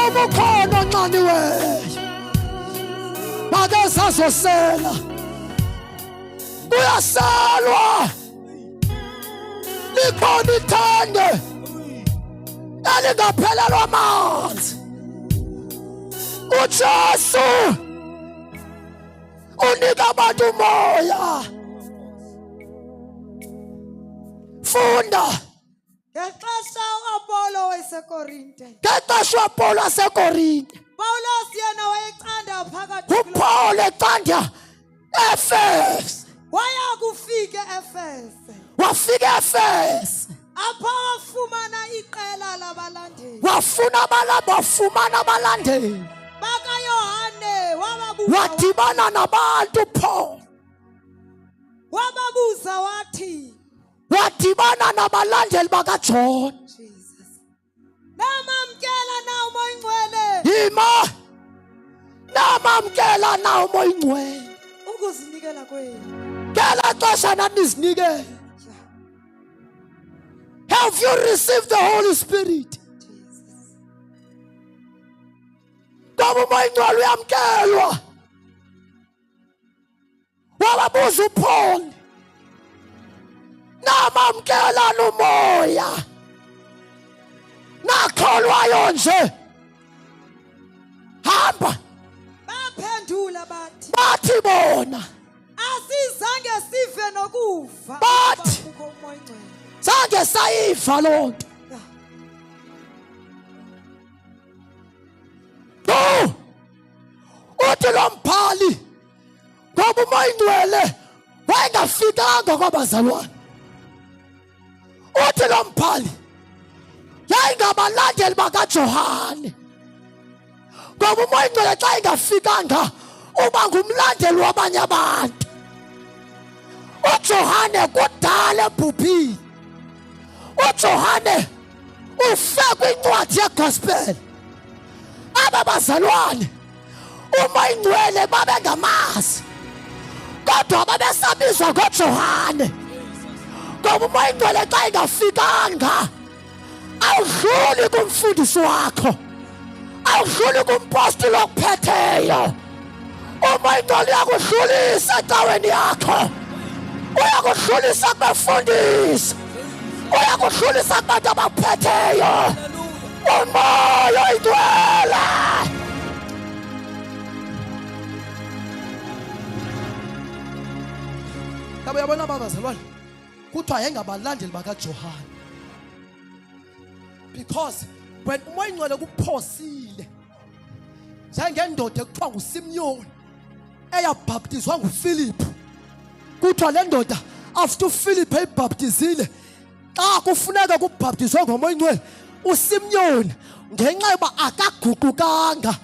Ubukhona ncane weyo. Bake sazosela. Uyaselwa. Likhona ithande elingaphelelwa amanzi. uJesu unika abantu umoya. Funda. Ngexesha uApollo wayeseKorinte. Ngexesha uApollo waseKorinte. Paulos yena wayecanda phakathi uPaul ecanda eEfeso. waya kufika eEfeso. Wafika eEfeso. Apha wafumana iqela labalandeli. Wafumana abalandeli. Baka Yohane wababuza. Wadibana nabantu Paul. Wababuza wathi. Wadibana nabalandeli bakaJohn. Jesus. Namamkela na uMoya Ngcwele. Yima. namamkela nawo umoya ingcwele ukuzinikela kwenu. ngela xesha nanizinikele. Have you received the Holy Spirit? Jesus. Ngoba umoya ingcwele uyamkelwa. Wababuza uPaul, namamkela nomoya nakholwayo nje hamba. Baphendula bathi, Bathi bona asizange sive nokuva Bathi. ukuba kukho umoya ingcwele. zange sayiva loo nto. No, uthi lo mbhali ngoba umoya ingcwele wayengafikanga kwabazalwane. Uthi lo mbhali yayingabalandeli bakaJohane, ngoba umoya ingcwele xa ingafikanga uba ngumlandeli wabanye abantu. uJohane kudala ebhubhile. uJohane ufe kwincwadi yegospel. Aba bazalwane umoya ingcwele babengamazi, kodwa babesabizwa ngoJohane, ngoba umoya ingcwele xa ingafikanga awudluli kumfundisi wakho, awudluli kumpostoli okuphetheyo. Umoya ingcwele uyakudlulisa ecaweni yakho, uyakudlulisa kubafundisi, uyakudlulisa kubantu abakuphetheyo. Umoya ingcwele Kabe yabona babazalwane kuthiwa yengabalandeli bakaJohane, because when umoya ingcwele kuphosile njengendoda ekuthiwa nguSimyoni eyabhaptizwa nguFiliphu. Kuthiwa le ndoda after uFiliphu eyibhaptizile, xa kufuneka kubhaptizwe ngomoya ingcwele, uSimyoni ngenxa yoba akaguqukanga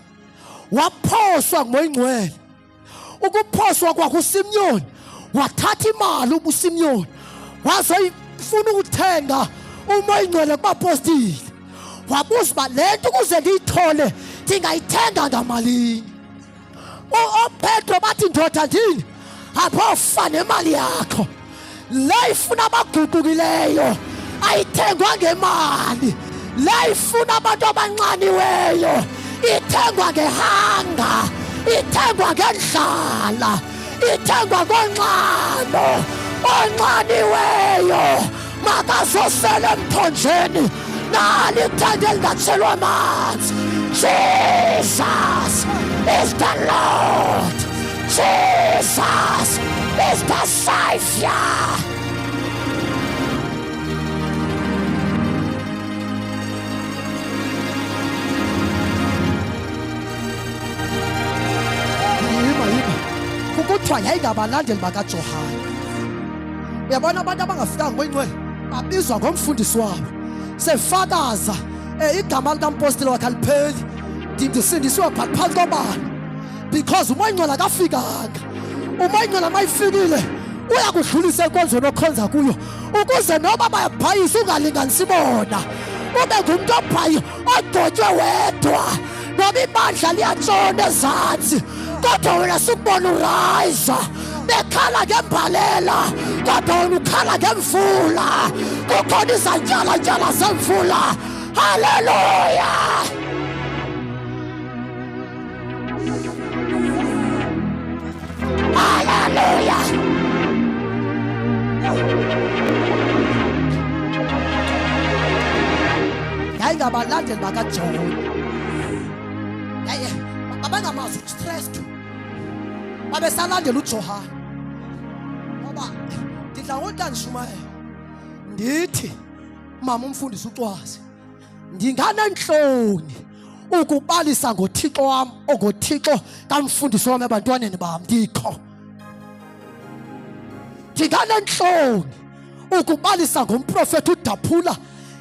waphoswa ngumoya ingcwele. Ukuphoswa kwakhe uSimyoni wathatha imali ubuSimyoni wazoyifuna ukuthenga umoya ingcwele kubapostile. Wabuza uba le nto ukuze ndiyithole ndingayithenga ngamalini. oPetro bathi ndoda ndini apho fa nemali yakho. Le ifuna abaguqukileyo ayithengwa ngemali. Le ifuna abantu abanxaniweyo ithengwa ngehanga, ithengwa ngendlala, ithengwa ngonxano. Onxaniweyo makazosele emthonjeni nali ithenge elingatshelwa amanzi. Jesus is the Lord. Jesus is the Savior. Kukuthiwa yayingabalandeli bakaJohane. Uyabona abantu abangafikanga umoya ingcwele babizwa ngomfundisi wabo, sefakaza igama likampostoli wakhe alipheli, ndisindisiwe phansi kobani, because umoya ingcwele akafikanga. Umoya ingcwele mayifikile uyakudlulisa enkonzweni okhonza kuyo, ukuze noba bayabhayisa ungalinganisi bona, ube ngumntu obhayi ogotywe wedwa. Noba ibandla liyatshona ezantsi, kodwa wena sukubona urayisa. Bekhala ngembalela, kodwa wena ukhala ngemvula. Kukhona izantyalantyala zemvula. Haleluya! Haleluya! Yayingabalandeli bakaJona. Babengamazi ustressed, babesalandela uJohane. Ngoba ndidla ngokuthi Nishumayela ndithi, mama umfundisi uCwazi, ndinganentloni ukubalisa ngoThixo wam ongoThixo kamfundisi wam ebantwaneni bam. Ndinganentloni ukubalisa ngomprofethi uDaphula,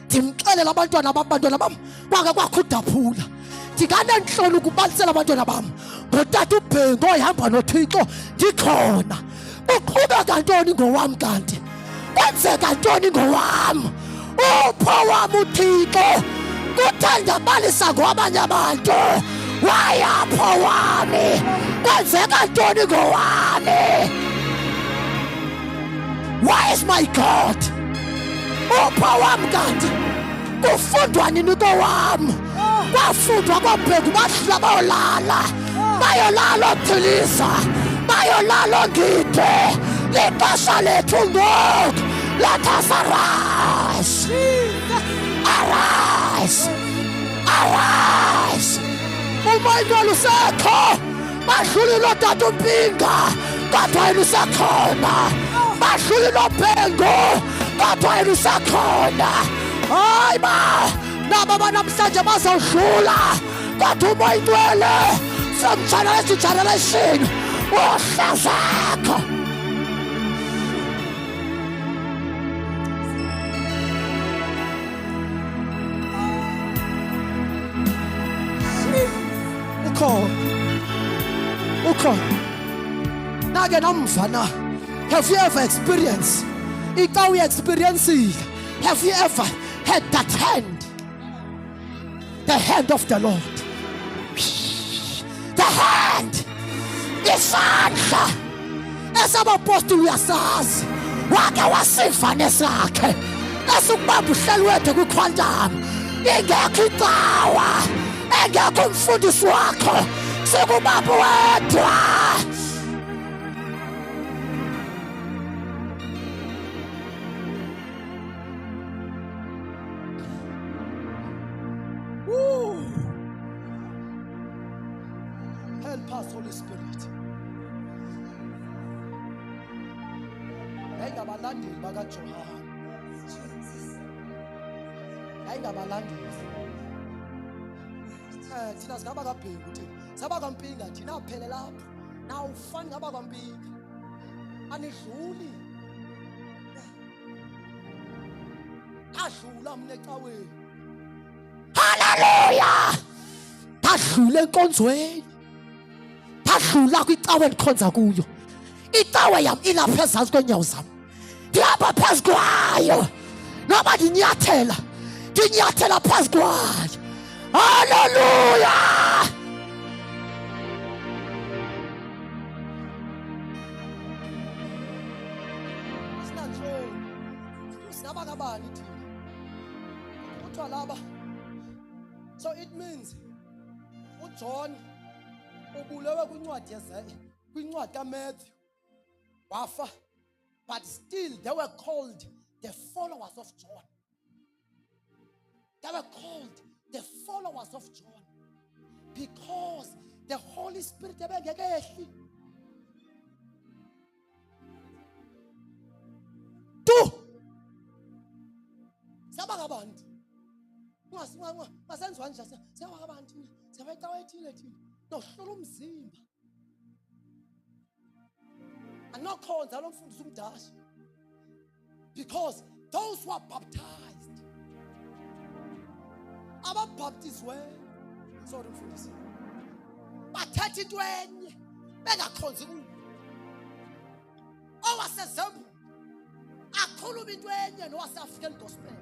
ndimxelela abantwana bam kwake kwakho uDaphula. Ndinganentloni ukubalisela abantwana bam ngotata uBhengu ohamba noThixo ndikhona. Uqhubeka ntoni ngowam kanti? Kwenzeka ntoni ngowam? Upho wam uThixo? Kuthanda balisa ngabanye abantu. wayapho wami, kwenzeka ntoni ngowami? Why is my God? Upha wami kanti kufundwa nini kowami? Kwafundwa kwabheka bahlala bayolala othilisa, bayolala ngide. Lixesha lethu ngoku, let us arise. Arise, arise. Umayinwele usekho, badlulile otata umpinga, kodwa yena usekhona. Badlulile obhengo, kodwa yena usekhona. Hayi ba, nabo banamhlanje bazawudlula, kodwa umayinwele from generation to generation uhlazakho. Ukhona nake namvana. Have you ever experienced ika uyi-experiencile? Have you ever had that hand, the hand of the Lord? The hand, isandla esabapostoli uyasazi, wake wasiva nesakhe esukubamba uhlelo wethu kwiquantum. Ingekho icawa, engekho umfundisi wakho, sekubaba wedwa. Help us, Holy Spirit. Yayingabalandeli bakaJohane, yayingabalandeli. Thina singaba kabheki uthi sabakampinga thina aphele lapho. Nawu ufani ngaba kwampinga, anidluli. Adlula mina ecaweni. Hallelujah. Badlula enkonzweni, badlula kwicawa endikhonza kuyo. Icawa yam ilapha ezantsi kweenyawo zam, ndihamba phezu kwayo. Noba ndinyathela phezu kwayo. Hallelujah. Sinantloni sinaba kabani thina kuthiwa laba. So it means uJohn ubulewe kwincwadi kaMatthew wafa, but still they were called the followers of John. They were called the followers of John because the Holy Spirit ebengekehli. Sabakabantu masenziwa nje sabakabantu sabayicawa ethile thina nohlola umzimba anokhonza lo mfundisi umdashi, because those who are baptized, ababhaptizwe, sorry mfundisi, bathetha into enye bengakhonzi kuyo. Owasezembu akhuluma into enye nowase-African gospel,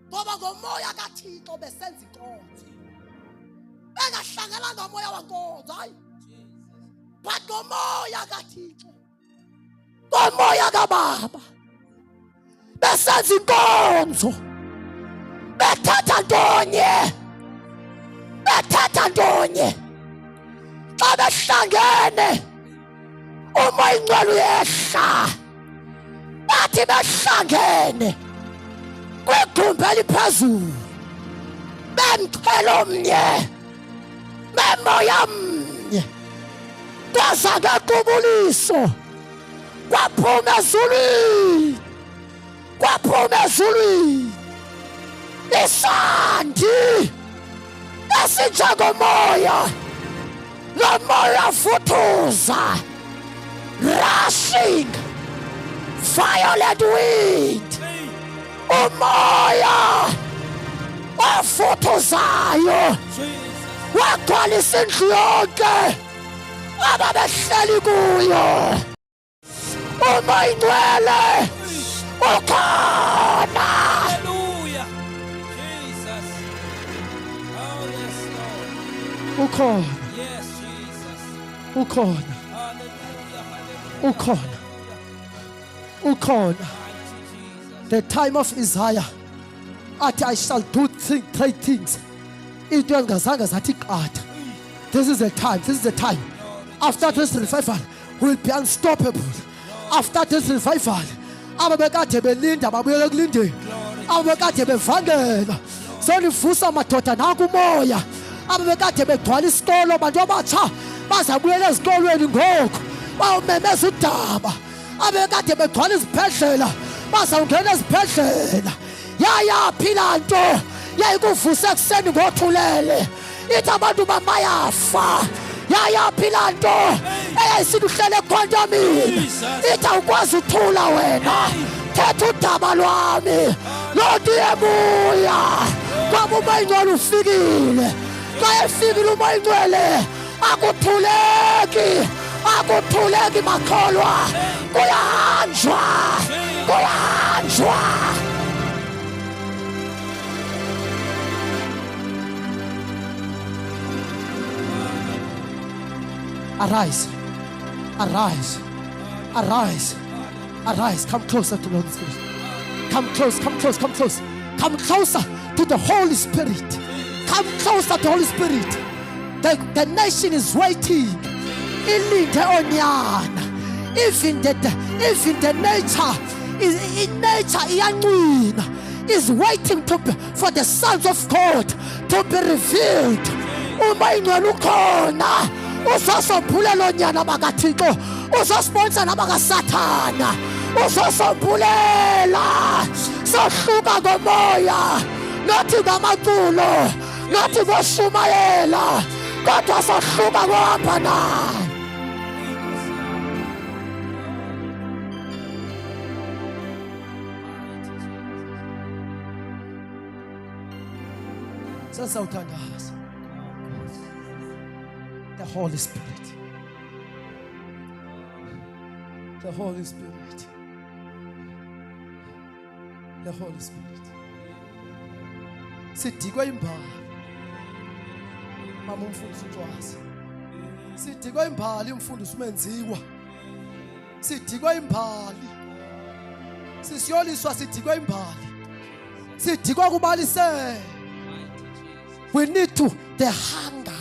ngoba ngomoya kaThixo besenza inkonzo, bengahlangananga ngomoya wankonzo, hayi, but ngomoya kaThixo, ngomoya kaBaba besenza inkonzo. Bethatha ntonye xa behlangene umoya ingcwele uyehla. Bathi behlangene kwigumbi eliphezulu bemxhelo omnye bemoya mnye, kwaza ngequbuliso kwaphuma ezulwini isandi esinjengomoya, lo moya futhuza, rushing violent wind, umoya ofuthuzayo wagcwalisa indlu yonke ababehleli kuyo. Umoya ingcwele ukhona. Hallelujah. Jesus. Oh yes, Lord. ukhona, Yes, Jesus. ukhona, Hallelujah. Hallelujah. ukhona, ukhona. Mighty Jesus. The time of Isaiah athi I shall do great things. Into engazange zathi qatha. This is the time, this is the time. After this revival will be unstoppable. After this revival ababekade belinda babuyele kulindeni, ababekade bevangela selivusa madoda nakumoya, ababekade begcwala isikolo bantu abatsha bazabuyela ezikolweni ngoku bawumemeza udaba, ababekade begcwala izibhedlela bazawungena ezibhedlela. Yayaphi laa nto yayikuvuse ekuseni ngothulele ithi abantu bamayafa? Yayaphi laa nto eyayisithi uhlele ekhwantamini ithi awukwazi uthula wena? Thetha udaba lwami. Loo nto iyebuya ngoba umoya ingcwele ufikile. Xa efikile umoya ingcwele akuthuleki, akuthuleki makholwa, kuyahanjwa, kuyahanjwa. Arise, arise, arise, arise. Come closer to the Holy Spirit. Come close, come close, come close. Come closer to the Holy Spirit. Come closer to the Holy Spirit. The nation is waiting. Ilinde onyana. Even the nature iyanqina, is waiting for the sons of God to be revealed. Umoya ingcwele ukhona. Uzosombhulela onyana bakaThixo, uzosibonisa nabakaSathana, uzosombhulela. Sohluka komoya, nathi ngamaculo, nathi ngoshumayela, kodwa sohluka kohamba naye. Sesawuthandaza the Holy Spirit, the Holy Spirit, the Holy Spirit. Sidikwe imbali mama umfundisi uNtshwazi, sidikwe imbali umfundisi uMenziwa, sidikwe imbali sisiyoliswa, sidikwe imbali, sidikwe kubalisela. We need to the hunger.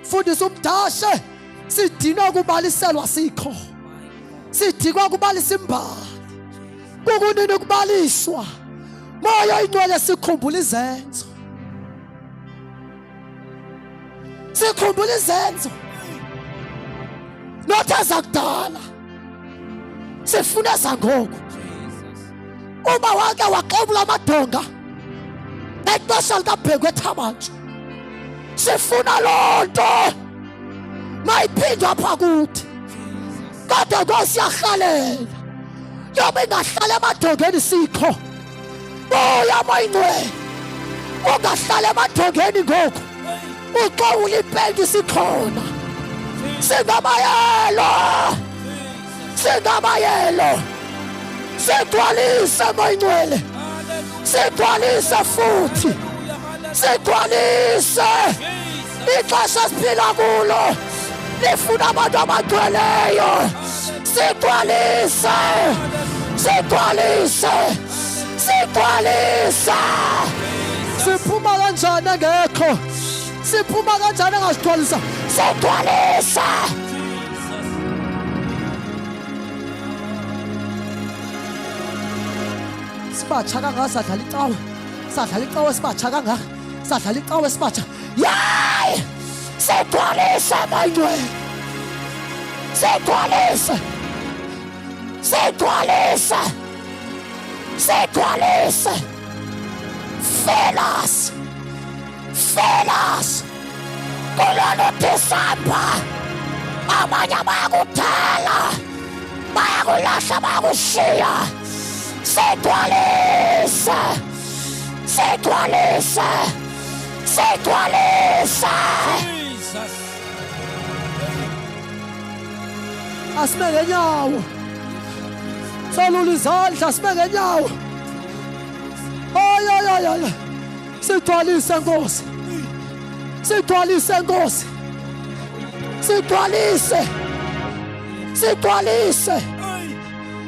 Mfundisi umdashe sidinwa kubaliselwa sikho, sidikwa kubalisa imbali, kukunini kubaliswa. Moya ingcwele sikhumbula izenzo, sikhumbula izenzo not ezakudala, sifuna ezangoku. Uba wake waxobula amadonga ngexesha likaBhekwe Thabathu, sifuna loo nto mayiphindwe apha kuthi. Kodwa Nkosi yarhalela yoba ingahlala emadongeni sikho. Buya moya ingcwele, ungahlala emadongeni ngoku, uxowula impembe sikhona. Singabayelo, singabayelo, sigcwalise moya ingcwele, sigcwalise futhi, sigcwalise. Ixesha esiphila kulo lifuna abantu abagcweleyo. Sigcwalise, sigcwalise, sigcwalise. Siphuma kanjani engekho? Siphuma kanjani engasigcwalisa? Sigcwalise. Sibatsha kangaka sadlala icawe, sadlala icawe sibatsha kangaka, sadlala icawe sibatsha. Yayi! Sigcwalise moya ingcwele, sigcwalise, sigcwalise, sigcwalise. Fill us, fill us. Kulona December abanye bayakuthala, bayakulahla, bayakushiya. Sigcwalise, sigcwalise, sigcwalise. Asime ngenyawo, solula izandla, asime ngenyawo. Sigcwalise Nkosi, Sigcwalise Nkosi. Sigcwalise. Sigcwalise.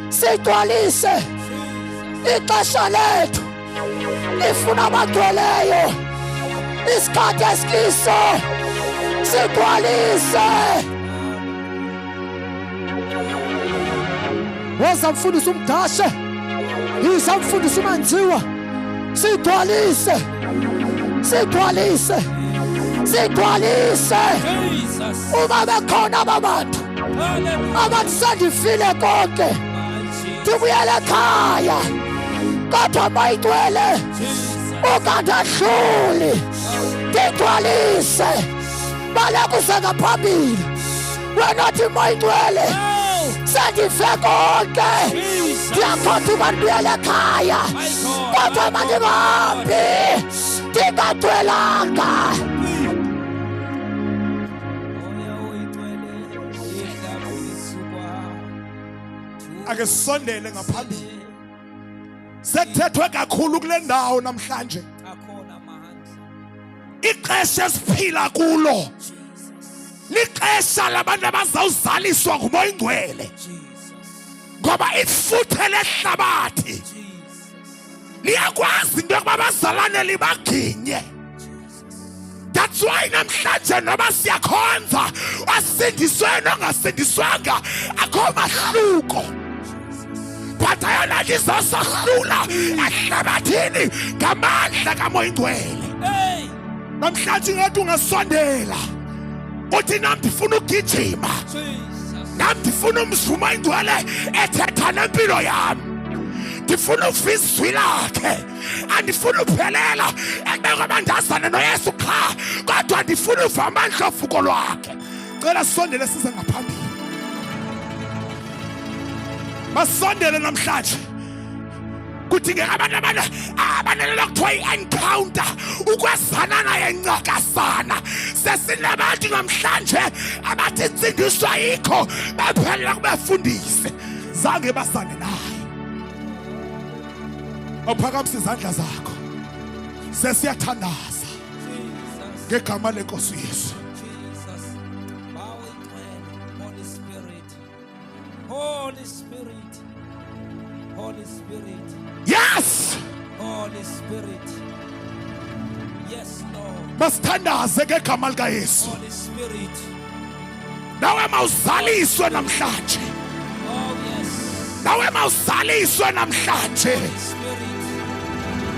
Sigcwalise. Ixesha lethu lifuna abagcweleyo. Isikhathi esikiso sigcwalise. Woza mfundisi umdashe. Yiza mfundisi uManziwa. Sigcwalise. Sigcwalise. Sigcwalise. Uma bekhona abantu abathi sendifile konke ndibuyele ekhaya kodwa mayigcwele ungandahluli ndigcwalise balekuse ngaphambili wena othi mayigcwele sendife konke ndiyakhotha uba ndibuyele ekhaya kodwa mandingahambi ndingagcwelanga. Ake sondele ngaphambili. Sekuthethwe kakhulu kule ndawo namhlanje. Ixesha esiphila kulo lixesha labantu abazawuzaliswa nguMoya Ingcwele. Ngoba ifuthe lehlabathi liyakwazi into yokuba bazalane libaginye. That's why namhlanje noba siyakhonza asindiswe nongasindiswanga akho mahluko. But ayona lizosahlula ehlabathini ngamandla kaMoya Ingcwele. Namhlanje ngathi ungasondela uthi nami ndifuna ukugijima, nami ndifuna umzuma Ingcwele ethetha nempilo yami, ndifuna ukuva izwi lakhe, andifuna uphelela ekubeka abandazana noYesu qha kodwa ndifuna uva amandla ofuko lwakhe. Cela sondele size ngaphambili. Basondele namhlanje. Kudingeka abantu abanelela kuthiwa i-encounter ukwazana naye ncakasana. Sesinabantu namhlanje abathi insindiswa yikho baphelela kubefundise zange basane naye. Awuphakamisa izandla zakho. Sesiyathandaza ngegama lenkosi Yesu. Holy Spirit, Holy Spirit, Yes. Holy Spirit, yes Lord, Masithandaze ngegama lika Yesu. Holy Spirit, Nawe mawuzaliswe namhlanje. oh yes, Nawe mawuzaliswe namhlanje. Spirit,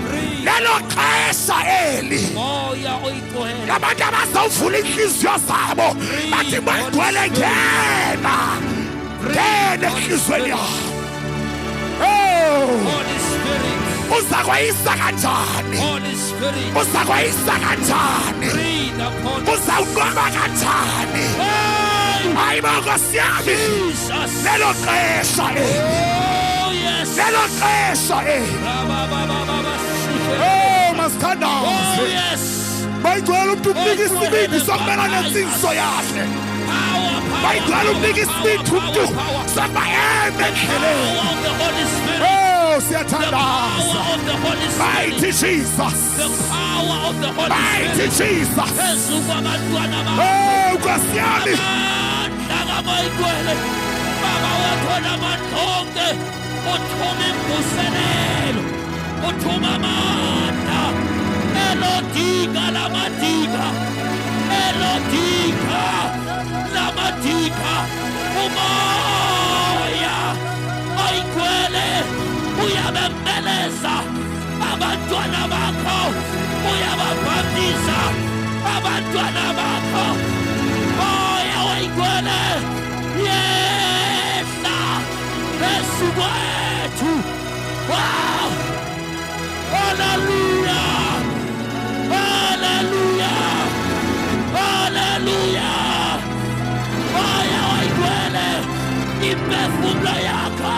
breathe, Lelo xesha eli Moya Oyigcwele, labantu abazawuvula inhliziyo zabo bathi Moya Ingcwele ngena. Ngena enhliziyweni yakho. Oh, Holy Spirit, uzakwayisa kanjani? Holy Spirit, Uzakwayisa kanjani? breathe upon us. Uzawuqoba kanjani? Hey, Hayi Nkosi yami. Jesus, Lelo xesha eli. oh yes, Lelo xesha eli. Oh, masithandaze. oh yes, Moya Ingcwele umnike isibindi sokumela nensindiso yakhe. power, Moya Ingcwele umike isibindi umuntu sokuba eme endleleni. power of the Holy Spirit, Oh, the siyathandaza. power of the Holy Spirit, Mighty Jesus. the power of the Holy Mighty Spirit. Jesus. Phezu kwabantwana bakho. Oh, Nkosi yami. Amandla kaMoya Ingcwele. Baba wethu onamandla onke, uthuma imvuselelo, uthuma amandla. Elodika lamadika, elodika lamadika. Umoya Oyigcwele uyabembeleza abantwana bakho, uyababhaptiza abantwana bakho. Moya Oyigcwele yehla phezu kwethu. Wow! Hallelujah! Hallelujah! Hallelujah! Moya Oyigcwele imphefumulo yakho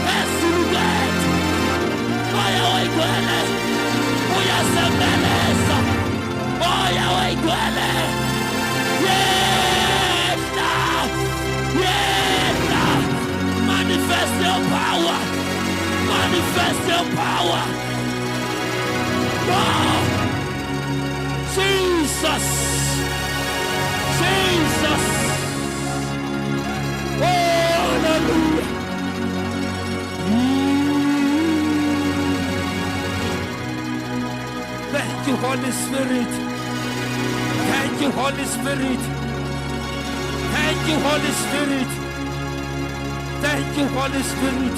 phezu kwethu. Moya Oyigcwele uyasembeleza. Moya Oyigcwele yehla, yehla. Manifest your power, manifest your power. Wow. Jesus. Holy Spirit. Thank you, Holy Spirit. Thank you, Holy Spirit. Thank you, Holy Spirit.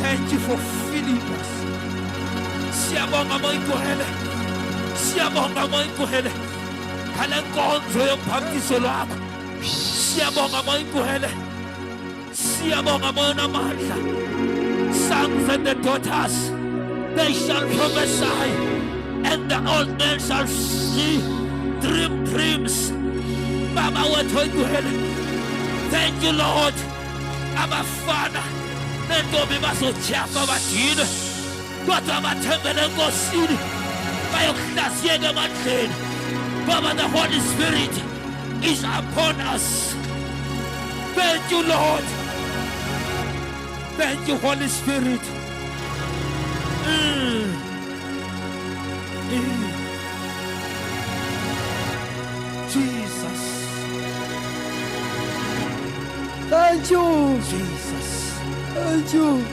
Thank you for filling us. Siyabonga moyinkohele. Siyabonga moyinkohele. Ngale nkonzo yobhaptizo lwakho. Siyabonga moyinkohele. Siyabonga moyena amandla. Sons and the daughters, they shall prophesy, and the old men shall see dreams. Baba wethu oyinkohele. Thank you, Lord. Abafana nentombi bazojafa badine kodwa bathembele enkosini bayokuhlaziyeka emandleni. Baba, the Holy Spirit is upon us. Thank you, Lord. Thank you, Holy Spirit. Jesus. Thank you. Jesus. Thank you.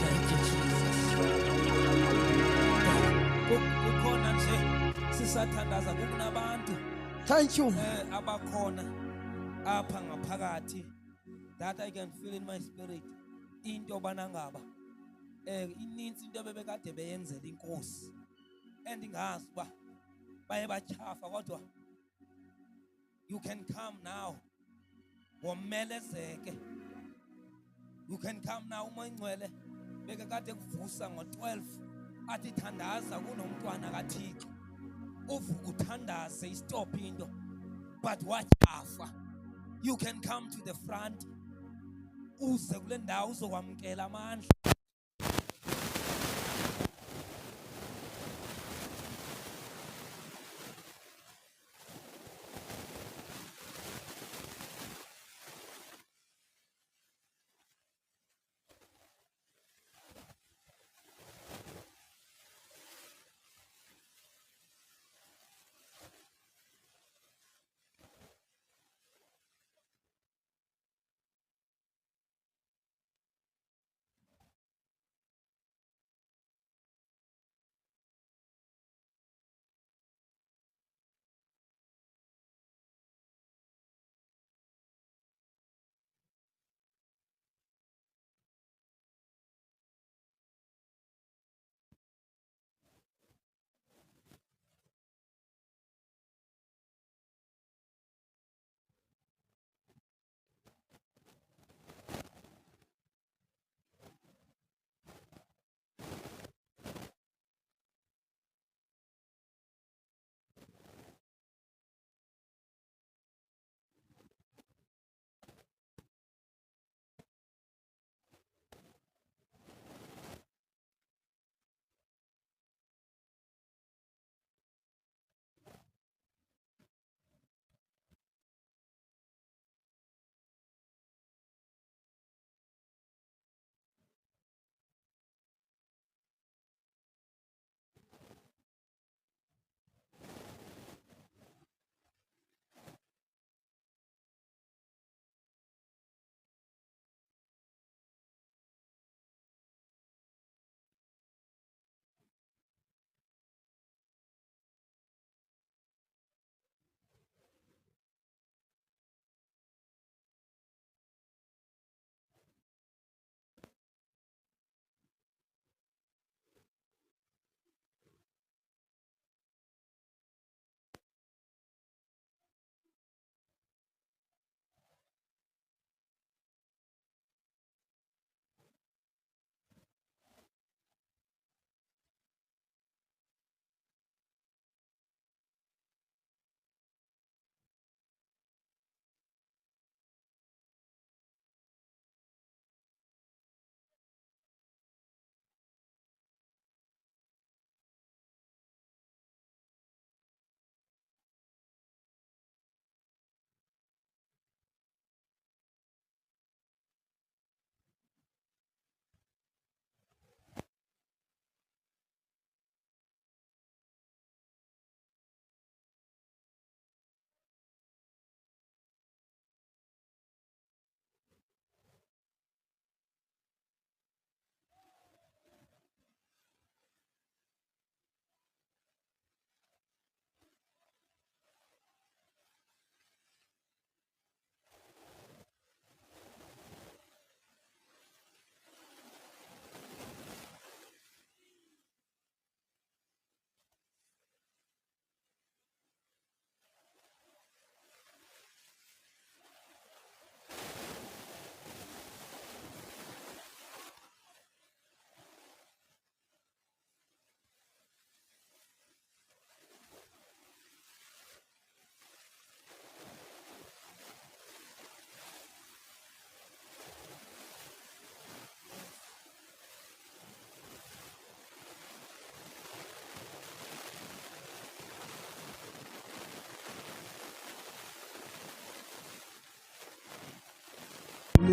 Thank you, Jesus. Kukhona nje sisathandaza kunabantu Thank you. abakhona apha ngaphakathi that I can feel in my spirit into banangaba ininzi into bebekade beyenzela inkosi endingazi ba baye bachafa kodwa you can come now womelezeke. You can come now. Umoyingcwele bekakade kuvusa ngo-12 athi thandaza kunomntwana kaThixo. Uvuka uthandaze istop into but wachafa. You can come to the front uze kule ndawo uzokwamkela amandla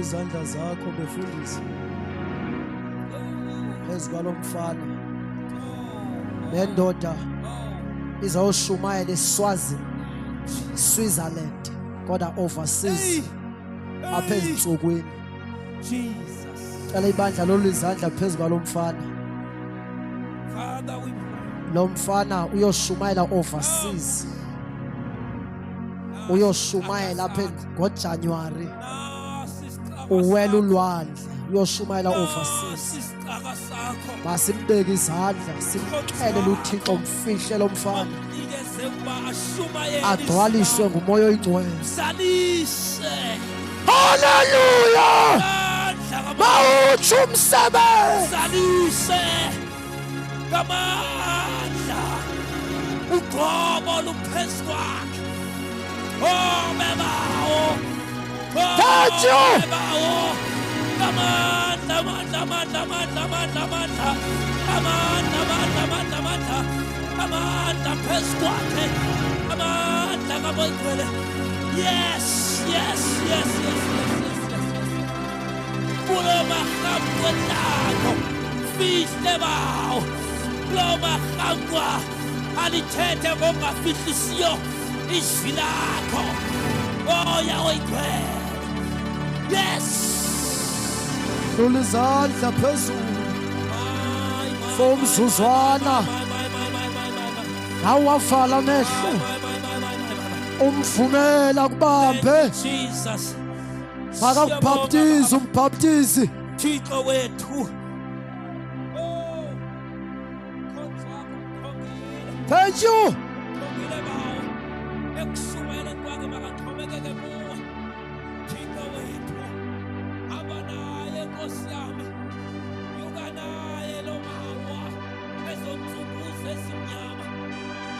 izandla zakho befundisa phezu kwalo mfana. Le ndoda izawushumayela eSwazini, Switzerland, kodwa overseas apha ezintsukwini. Jesus. Cela ibandla lolu izandla phezu kwalo mfana. Father, we pray. Lo mfana uyoshumayela overseas, uyoshumayela apha ngoJanuary, uwela ulwandle, uyoshumayela overseas. Isixaka sakho. Masimbeke izandla, simxelele uThixo mfihle lo mfana, Nikeze ukuba ashumayele agcwaliswe ngumoya oyingcwele. Salise. Hallelujah! Amandla kamandla. Mawutsho umsebenzi. Salise. Kamandla. Uqobo luphezu kwakhe. Oh, bebawo. Thank you. Bebawo. Amandla, amandla, amandla, amandla, amandla, amandla. Amandla, amandla, amandla, amandla. Amandla phezu kwakhe. Amandla kamoyingcwele. Yes, yes, yes, yes, yes, yes, yes, yes. Kulo mahambo lakho. Fihle bawo. Kulo mahambo alithethe ngokungafihlisiyo izwi lakho. Moya oyingcwele. Yes. Lolu izandla phezulu for umzuzwana. Awavala amehlo, umvumela kubambe, Jesus. makakubhaptize umbhaptizi. Thixo wethu. Oh. Konzako khongile. Thank you. Khongile bawo. Ekushumayeleni kwakhe makaxhomekeke kuwe. Thixo wethu. Hamba naye Nkosi yami. Yuka naye lo mawa. Ezonsuku ezimnyama.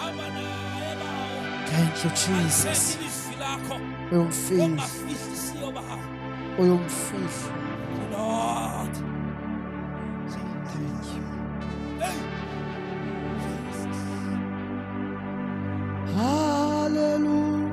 Hamba naye bawo. Thank you Jesus. Alithethe ilizwi lakho. Uyumfihla, Ongafihlisiyo bawo. uyumfihla. Lord. Thank you. Hey. Jesus. Hallelujah.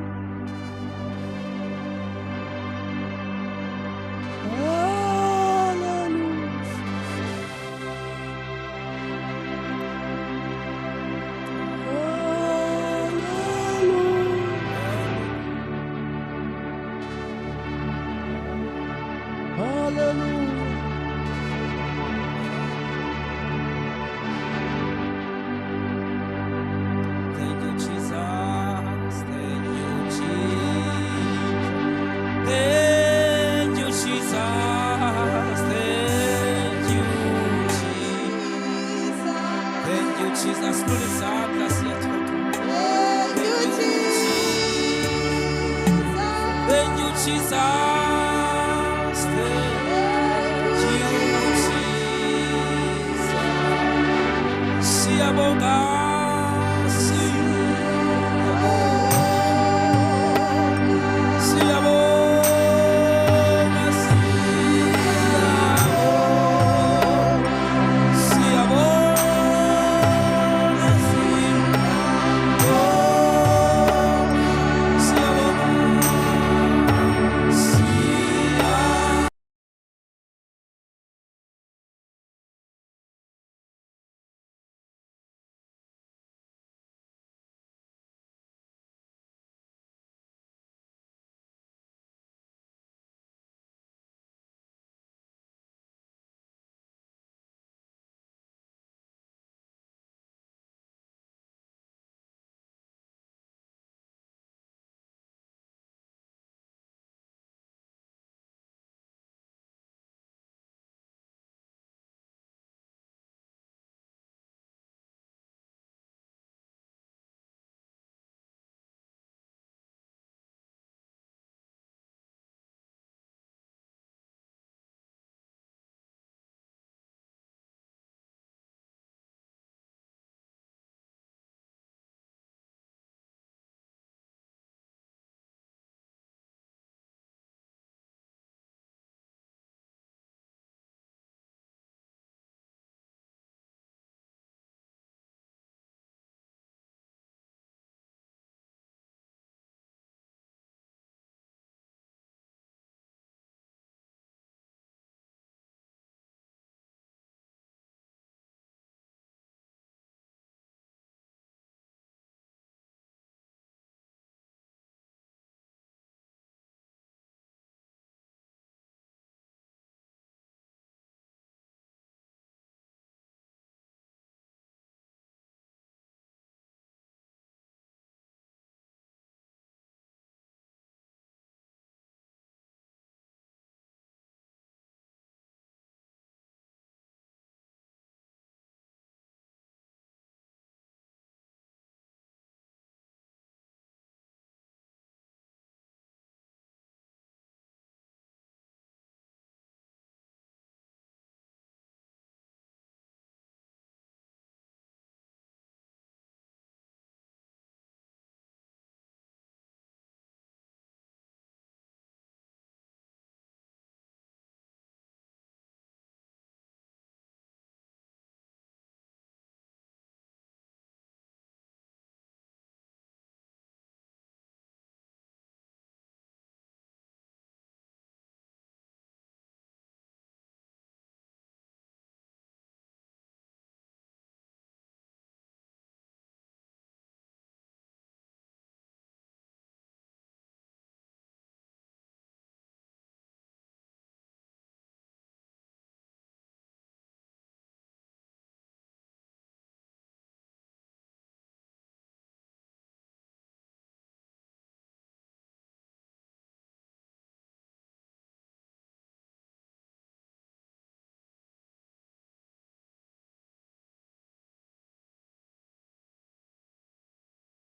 Thank you, Jesus. Thank you, Jesus. Thank you, Jesus. Thank you, Jesus. Thank you, Jesus. Lord, it's our blessing. Thank you, Jesus. Thank you, Jesus. Thank you, Jesus. Siyabonga.